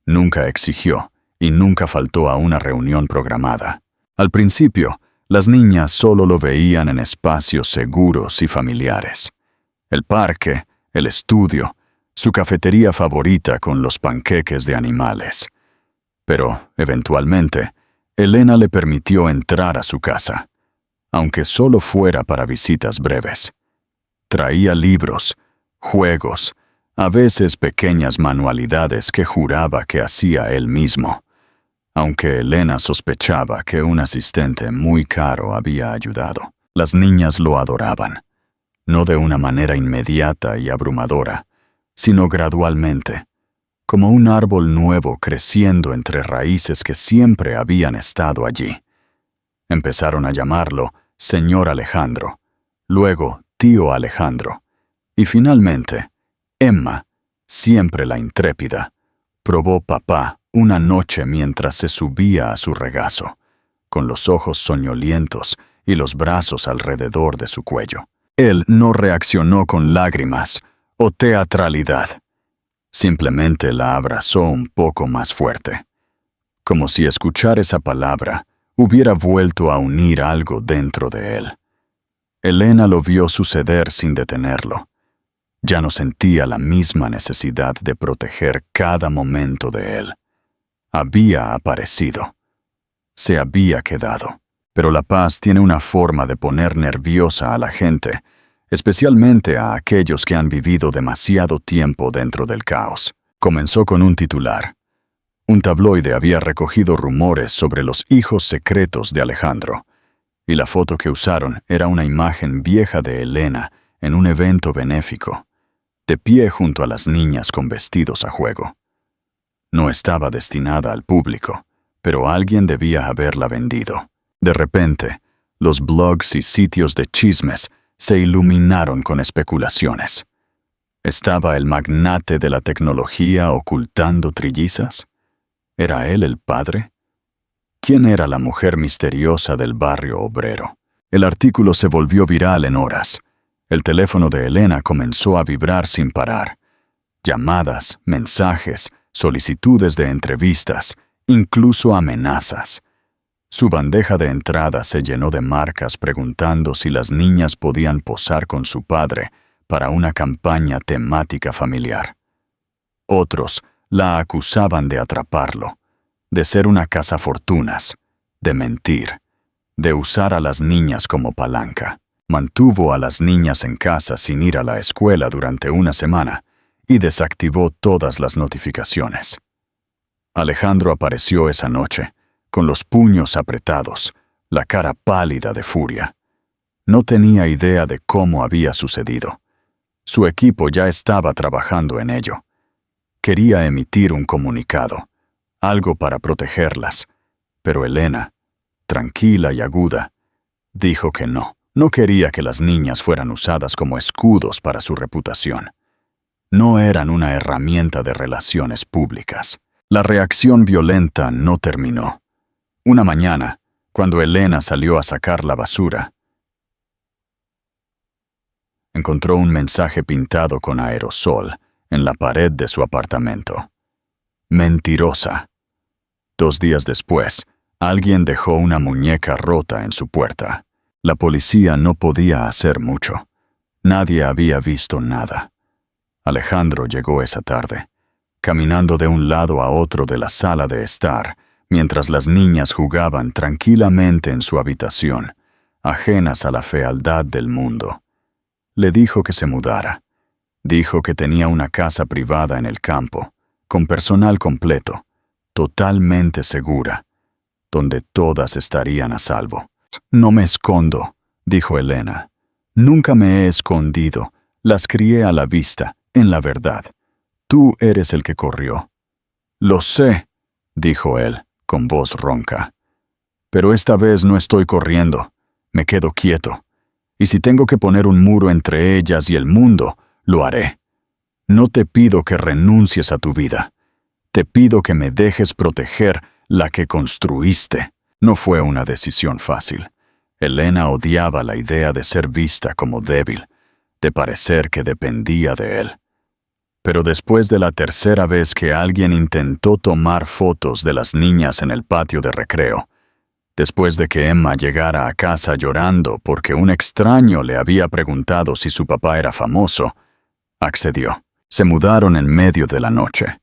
Speaker 1: nunca exigió y nunca faltó a una reunión programada. Al principio, las niñas solo lo veían en espacios seguros y familiares. El parque, el estudio, su cafetería favorita con los panqueques de animales. Pero, eventualmente, Elena le permitió entrar a su casa, aunque solo fuera para visitas breves. Traía libros, juegos, a veces pequeñas manualidades que juraba que hacía él mismo, aunque Elena sospechaba que un asistente muy caro había ayudado. Las niñas lo adoraban, no de una manera inmediata y abrumadora, sino gradualmente, como un árbol nuevo creciendo entre raíces que siempre habían estado allí. Empezaron a llamarlo Señor Alejandro, luego Tío Alejandro, y finalmente, Emma, siempre la intrépida, probó papá una noche mientras se subía a su regazo, con los ojos soñolientos y los brazos alrededor de su cuello. Él no reaccionó con lágrimas o teatralidad. Simplemente la abrazó un poco más fuerte, como si escuchar esa palabra hubiera vuelto a unir algo dentro de él. Elena lo vio suceder sin detenerlo. Ya no sentía la misma necesidad de proteger cada momento de él. Había aparecido. Se había quedado. Pero la paz tiene una forma de poner nerviosa a la gente, especialmente a aquellos que han vivido demasiado tiempo dentro del caos. Comenzó con un titular. Un tabloide había recogido rumores sobre los hijos secretos de Alejandro, y la foto que usaron era una imagen vieja de Elena en un evento benéfico, de pie junto a las niñas con vestidos a juego. No estaba destinada al público, pero alguien debía haberla vendido. De repente, los blogs y sitios de chismes se iluminaron con especulaciones. ¿Estaba el magnate de la tecnología ocultando trillizas? ¿Era él el padre? ¿Quién era la mujer misteriosa del barrio obrero? El artículo se volvió viral en horas. El teléfono de Elena comenzó a vibrar sin parar. Llamadas, mensajes, solicitudes de entrevistas, incluso amenazas. Su bandeja de entrada se llenó de marcas preguntando si las niñas podían posar con su padre para una campaña temática familiar. Otros la acusaban de atraparlo, de ser una cazafortunas, de mentir, de usar a las niñas como palanca. Mantuvo a las niñas en casa sin ir a la escuela durante una semana y desactivó todas las notificaciones. Alejandro apareció esa noche, con los puños apretados, la cara pálida de furia. No tenía idea de cómo había sucedido. Su equipo ya estaba trabajando en ello. Quería emitir un comunicado, algo para protegerlas, pero Elena, tranquila y aguda, dijo que no. No quería que las niñas fueran usadas como escudos para su reputación. No eran una herramienta de relaciones públicas. La reacción violenta no terminó. Una mañana, cuando Elena salió a sacar la basura, encontró un mensaje pintado con aerosol en la pared de su apartamento. Mentirosa. 2 días después, alguien dejó una muñeca rota en su puerta. La policía no podía hacer mucho. Nadie había visto nada. Alejandro llegó esa tarde, caminando de un lado a otro de la sala de estar, mientras las niñas jugaban tranquilamente en su habitación, ajenas a la fealdad del mundo. Le dijo que se mudara. Dijo que tenía una casa privada en el campo, con personal completo, totalmente segura, donde todas estarían a salvo. «No me escondo», dijo Elena. «Nunca me he escondido. Las crié a la vista, en la verdad. Tú eres el que corrió». «Lo sé», dijo él, con voz ronca. «Pero esta vez no estoy corriendo. Me quedo quieto. Y si tengo que poner un muro entre ellas y el mundo, lo haré. No te pido que renuncies a tu vida. Te pido que me dejes proteger la que construiste». No fue una decisión fácil. Elena odiaba la idea de ser vista como débil, de parecer que dependía de él. Pero después de la tercera vez que alguien intentó tomar fotos de las niñas en el patio de recreo, después de que Emma llegara a casa llorando porque un extraño le había preguntado si su papá era famoso, accedió. Se mudaron en medio de la noche.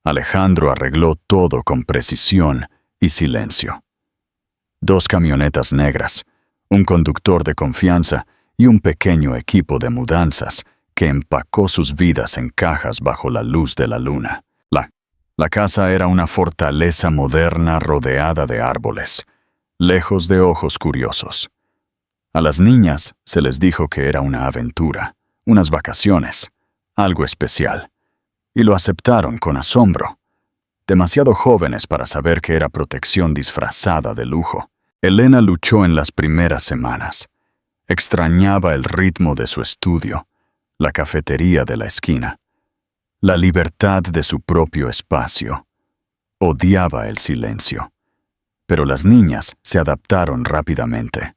Speaker 1: Alejandro arregló todo con precisión y silencio. 2 camionetas negras, un conductor de confianza y un pequeño equipo de mudanzas que empacó sus vidas en cajas bajo la luz de la luna. La casa era una fortaleza moderna rodeada de árboles, lejos de ojos curiosos. A las niñas se les dijo que era una aventura, unas vacaciones, algo especial, y lo aceptaron con asombro. Demasiado jóvenes para saber que era protección disfrazada de lujo. Elena luchó en las primeras semanas. Extrañaba el ritmo de su estudio, la cafetería de la esquina, la libertad de su propio espacio. Odiaba el silencio. Pero las niñas se adaptaron rápidamente.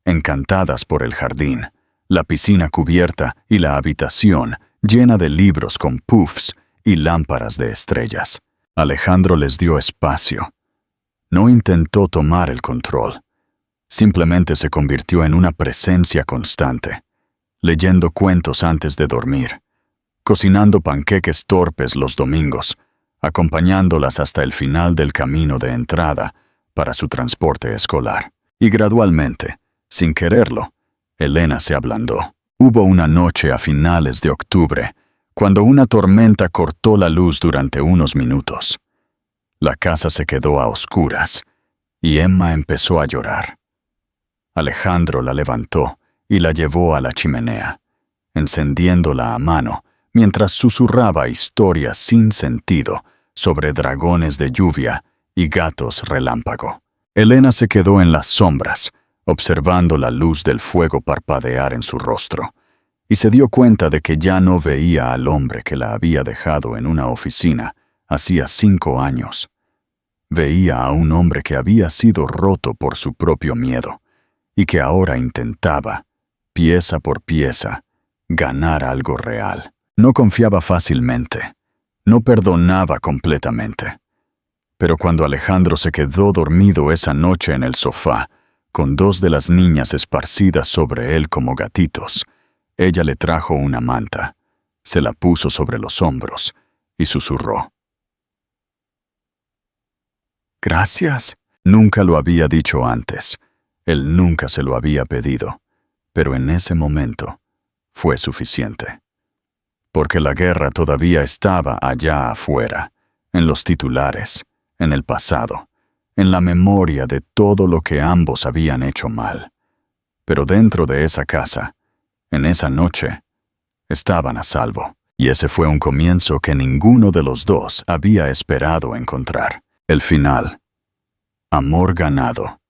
Speaker 1: Encantadas por el jardín, la piscina cubierta y la habitación llena de libros con puffs y lámparas de estrellas. Alejandro les dio espacio. No intentó tomar el control. Simplemente se convirtió en una presencia constante, leyendo cuentos antes de dormir, cocinando panqueques torpes los domingos, acompañándolas hasta el final del camino de entrada para su transporte escolar. Y gradualmente, sin quererlo, Elena se ablandó. Hubo una noche a finales de octubre, cuando una tormenta cortó la luz durante unos minutos. La casa se quedó a oscuras y Emma empezó a llorar. Alejandro la levantó y la llevó a la chimenea, encendiéndola a mano mientras susurraba historias sin sentido sobre dragones de lluvia y gatos relámpago. Elena se quedó en las sombras, observando la luz del fuego parpadear en su rostro, y se dio cuenta de que ya no veía al hombre que la había dejado en una oficina hacía 5 años. Veía a un hombre que había sido roto por su propio miedo, y que ahora intentaba, pieza por pieza, ganar algo real. No confiaba fácilmente, no perdonaba completamente. Pero cuando Alejandro se quedó dormido esa noche en el sofá, con 2 de las niñas esparcidas sobre él como gatitos, ella le trajo una manta, se la puso sobre los hombros y susurró: «Gracias». Nunca lo había dicho antes, él nunca se lo había pedido, pero en ese momento fue suficiente. Porque la guerra todavía estaba allá afuera, en los titulares, en el pasado, en la memoria de todo lo que ambos habían hecho mal. Pero dentro de esa casa, en esa noche, estaban a salvo. Y ese fue un comienzo que ninguno de los dos había esperado encontrar. El final. Amor ganado.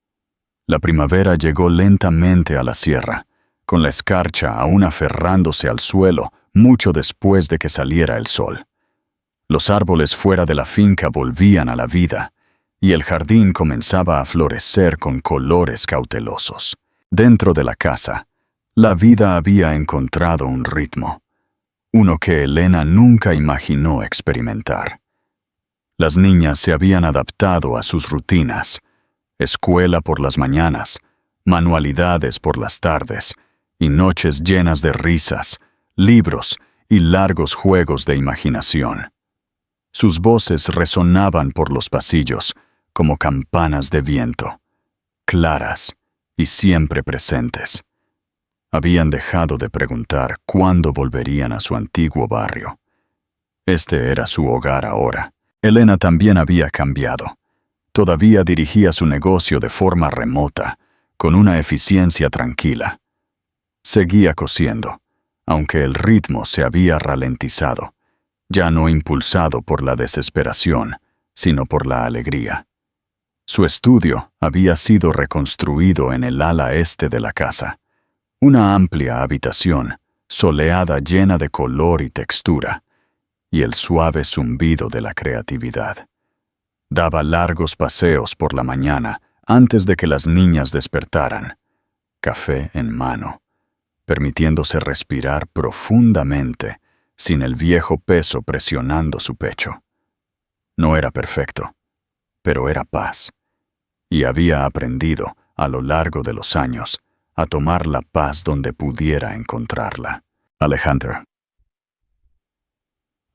Speaker 1: La primavera llegó lentamente a la sierra, con la escarcha aún aferrándose al suelo mucho después de que saliera el sol. Los árboles fuera de la finca volvían a la vida, y el jardín comenzaba a florecer con colores cautelosos. Dentro de la casa, la vida había encontrado un ritmo, uno que Elena nunca imaginó experimentar. Las niñas se habían adaptado a sus rutinas: escuela por las mañanas, manualidades por las tardes, y noches llenas de risas, libros y largos juegos de imaginación. Sus voces resonaban por los pasillos como campanas de viento, claras y siempre presentes. Habían dejado de preguntar cuándo volverían a su antiguo barrio. Este era su hogar ahora. Elena también había cambiado. Todavía dirigía su negocio de forma remota, con una eficiencia tranquila. Seguía cosiendo, aunque el ritmo se había ralentizado, ya no impulsado por la desesperación, sino por la alegría. Su estudio había sido reconstruido en el ala este de la casa, una amplia habitación, soleada, llena de color y textura, y el suave zumbido de la creatividad. Daba largos paseos por la mañana antes de que las niñas despertaran, café en mano, permitiéndose respirar profundamente sin el viejo peso presionando su pecho. No era perfecto, pero era paz, y había aprendido, a lo largo de los años, a tomar la paz donde pudiera encontrarla.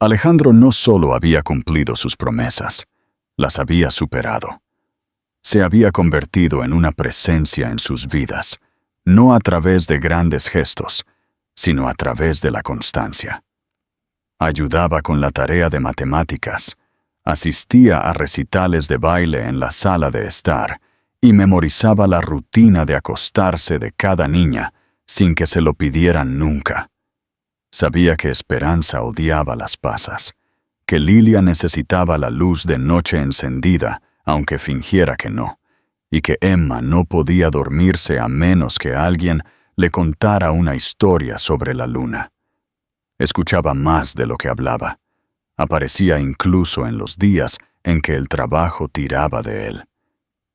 Speaker 1: Alejandro no solo había cumplido sus promesas, las había superado. Se había convertido en una presencia en sus vidas, no a través de grandes gestos, sino a través de la constancia. Ayudaba con la tarea de matemáticas, asistía a recitales de baile en la sala de estar y memorizaba la rutina de acostarse de cada niña sin que se lo pidieran nunca. Sabía que Esperanza odiaba las pasas, que Lilia necesitaba la luz de noche encendida, aunque fingiera que no, y que Emma no podía dormirse a menos que alguien le contara una historia sobre la luna. Escuchaba más de lo que hablaba. Aparecía incluso en los días en que el trabajo tiraba de él.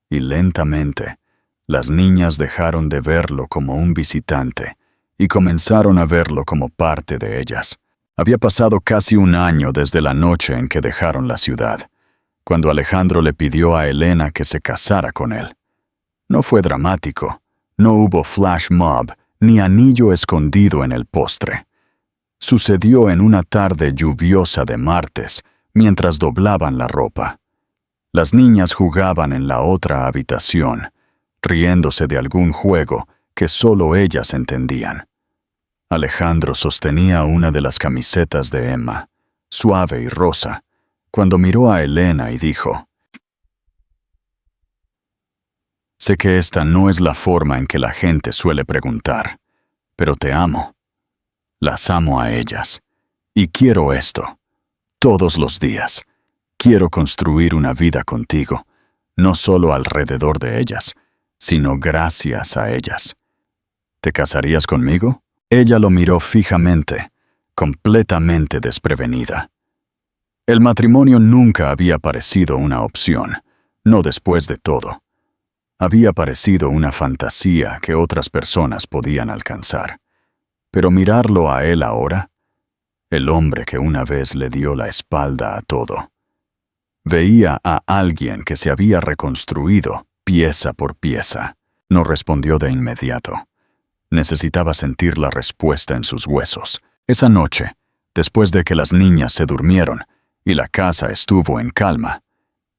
Speaker 1: Y lentamente, las niñas dejaron de verlo como un visitante y comenzaron a verlo como parte de ellas. Había pasado casi 1 año desde la noche en que dejaron la ciudad, cuando Alejandro le pidió a Elena que se casara con él. No fue dramático, no hubo flash mob ni anillo escondido en el postre. Sucedió en una tarde lluviosa de martes, mientras doblaban la ropa. Las niñas jugaban en la otra habitación, riéndose de algún juego que solo ellas entendían. Alejandro sostenía una de las camisetas de Emma, suave y rosa, cuando miró a Elena y dijo: «Sé que esta no es la forma en que la gente suele preguntar, pero te amo. Las amo a ellas. Y quiero esto. Todos los días. Quiero construir una vida contigo, no solo alrededor de ellas, sino gracias a ellas. ¿Te casarías conmigo?» Ella lo miró fijamente, completamente desprevenida. El matrimonio nunca había parecido una opción, no después de todo. Había parecido una fantasía que otras personas podían alcanzar. Pero mirarlo a él ahora, el hombre que una vez le dio la espalda a todo, veía a alguien que se había reconstruido pieza por pieza. No respondió de inmediato. Necesitaba sentir la respuesta en sus huesos. Esa noche, después de que las niñas se durmieron y la casa estuvo en calma,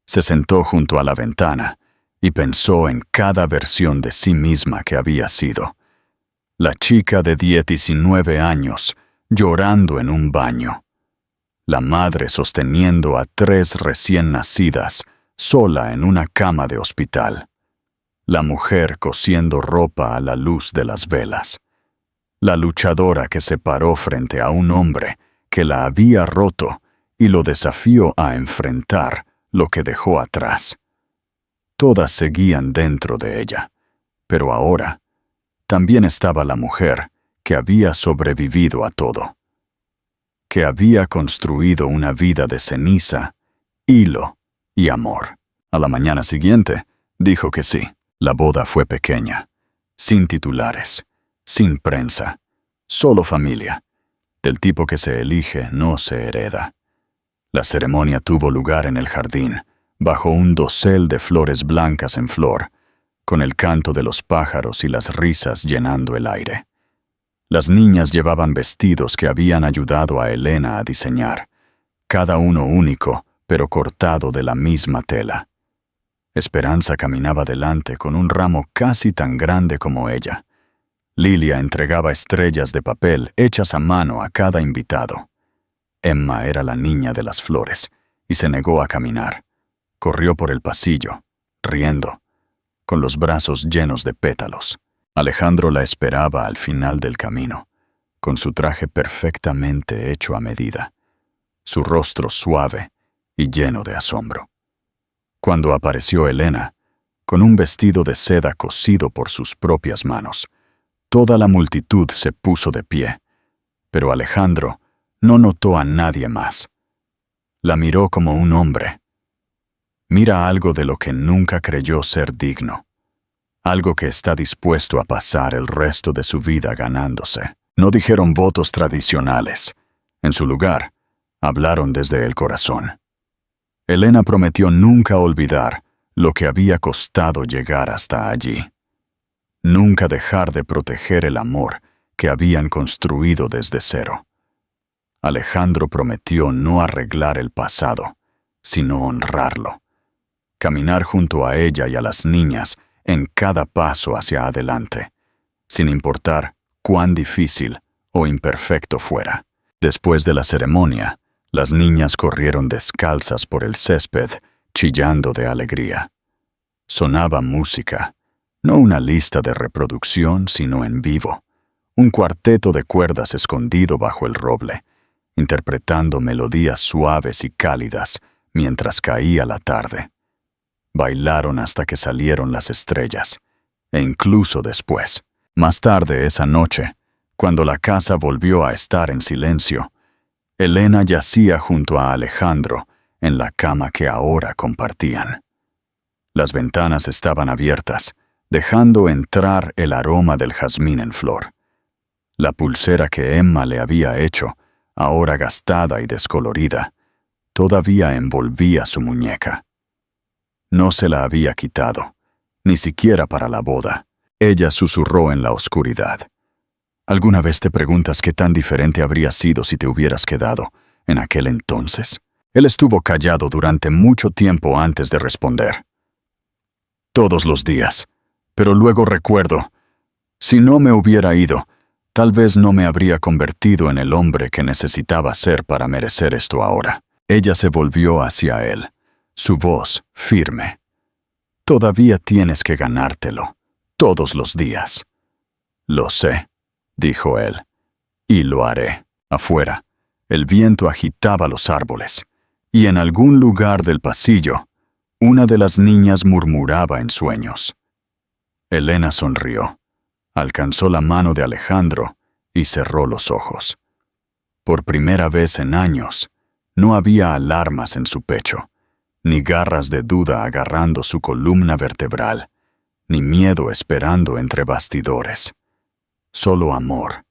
Speaker 1: se sentó junto a la ventana y pensó en cada versión de sí misma que había sido. La chica de 19 años llorando en un baño. La madre sosteniendo a 3 recién nacidas sola en una cama de hospital. La mujer cosiendo ropa a la luz de las velas. La luchadora que se paró frente a un hombre que la había roto y lo desafió a enfrentar lo que dejó atrás. Todas seguían dentro de ella, pero ahora también estaba la mujer que había sobrevivido a todo, que había construido una vida de ceniza, hilo y amor. A la mañana siguiente, dijo que sí. La boda fue pequeña, sin titulares, sin prensa, solo familia, del tipo que se elige no se hereda. La ceremonia tuvo lugar en el jardín, bajo un dosel de flores blancas en flor, con el canto de los pájaros y las risas llenando el aire. Las niñas llevaban vestidos que habían ayudado a Elena a diseñar, cada uno único, pero cortado de la misma tela. Esperanza caminaba delante con un ramo casi tan grande como ella. Lilia entregaba estrellas de papel hechas a mano a cada invitado. Emma era la niña de las flores y se negó a caminar. Corrió por el pasillo, riendo, con los brazos llenos de pétalos. Alejandro la esperaba al final del camino, con su traje perfectamente hecho a medida, su rostro suave y lleno de asombro. Cuando apareció Elena, con un vestido de seda cosido por sus propias manos, toda la multitud se puso de pie, pero Alejandro no notó a nadie más. La miró como un hombre. Mira algo de lo que nunca creyó ser digno, algo que está dispuesto a pasar el resto de su vida ganándose. No dijeron votos tradicionales. En su lugar, hablaron desde el corazón. Elena prometió nunca olvidar lo que había costado llegar hasta allí. Nunca dejar de proteger el amor que habían construido desde cero. Alejandro prometió no arreglar el pasado, sino honrarlo. Caminar junto a ella y a las niñas en cada paso hacia adelante, sin importar cuán difícil o imperfecto fuera. Después de la ceremonia, las niñas corrieron descalzas por el césped, chillando de alegría. Sonaba música, no una lista de reproducción, sino en vivo. Un cuarteto de cuerdas escondido bajo el roble, interpretando melodías suaves y cálidas mientras caía la tarde. Bailaron hasta que salieron las estrellas, e incluso después. Más tarde esa noche, cuando la casa volvió a estar en silencio, Elena yacía junto a Alejandro en la cama que ahora compartían. Las ventanas estaban abiertas, dejando entrar el aroma del jazmín en flor. La pulsera que Emma le había hecho, ahora gastada y descolorida, todavía envolvía su muñeca. No se la había quitado, ni siquiera para la boda. Ella susurró en la oscuridad. ¿Alguna vez te preguntas qué tan diferente habría sido si te hubieras quedado en aquel entonces? Él estuvo callado durante mucho tiempo antes de responder. Todos los días. Pero luego recuerdo, si no me hubiera ido, tal vez no me habría convertido en el hombre que necesitaba ser para merecer esto ahora. Ella se volvió hacia él, su voz firme. Todavía tienes que ganártelo, todos los días. Lo sé, dijo él, y lo haré. Afuera, el viento agitaba los árboles, y en algún lugar del pasillo, una de las niñas murmuraba en sueños. Elena sonrió, alcanzó la mano de Alejandro y cerró los ojos. Por primera vez en años, no había alarmas en su pecho, ni garras de duda agarrando su columna vertebral, ni miedo esperando entre bastidores. Solo amor,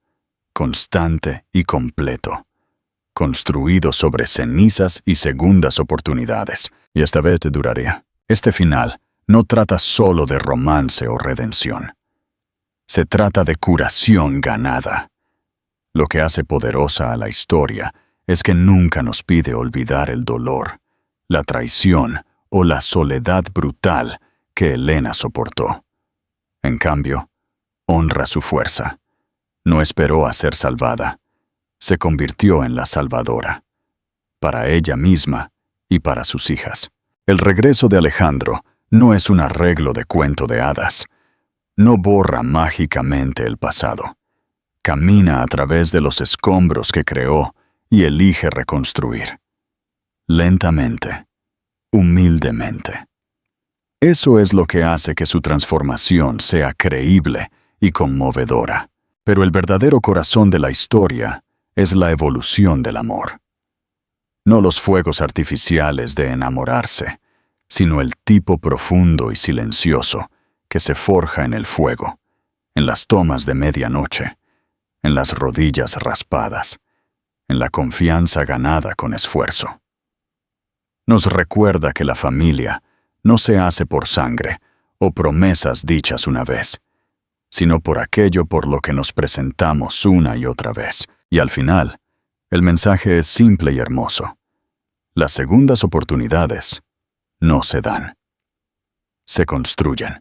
Speaker 1: constante y completo, construido sobre cenizas y segundas oportunidades, y esta vez duraría. Este final no trata solo de romance o redención. Se trata de curación ganada. Lo que hace poderosa a la historia es que nunca nos pide olvidar el dolor, la traición o la soledad brutal que Elena soportó. En cambio, honra su fuerza. No esperó a ser salvada. Se convirtió en la salvadora, para ella misma y para sus hijas. El regreso de Alejandro no es un arreglo de cuento de hadas. No borra mágicamente el pasado. Camina a través de los escombros que creó y elige reconstruir. Lentamente, humildemente. Eso es lo que hace que su transformación sea creíble y conmovedora. Pero el verdadero corazón de la historia es la evolución del amor. No los fuegos artificiales de enamorarse, sino el tipo profundo y silencioso que se forja en el fuego, en las tomas de medianoche, en las rodillas raspadas, en la confianza ganada con esfuerzo. Nos recuerda que la familia no se hace por sangre o promesas dichas una vez, sino por aquello por lo que nos presentamos una y otra vez. Y al final, el mensaje es simple y hermoso. Las segundas oportunidades no se dan, se construyen.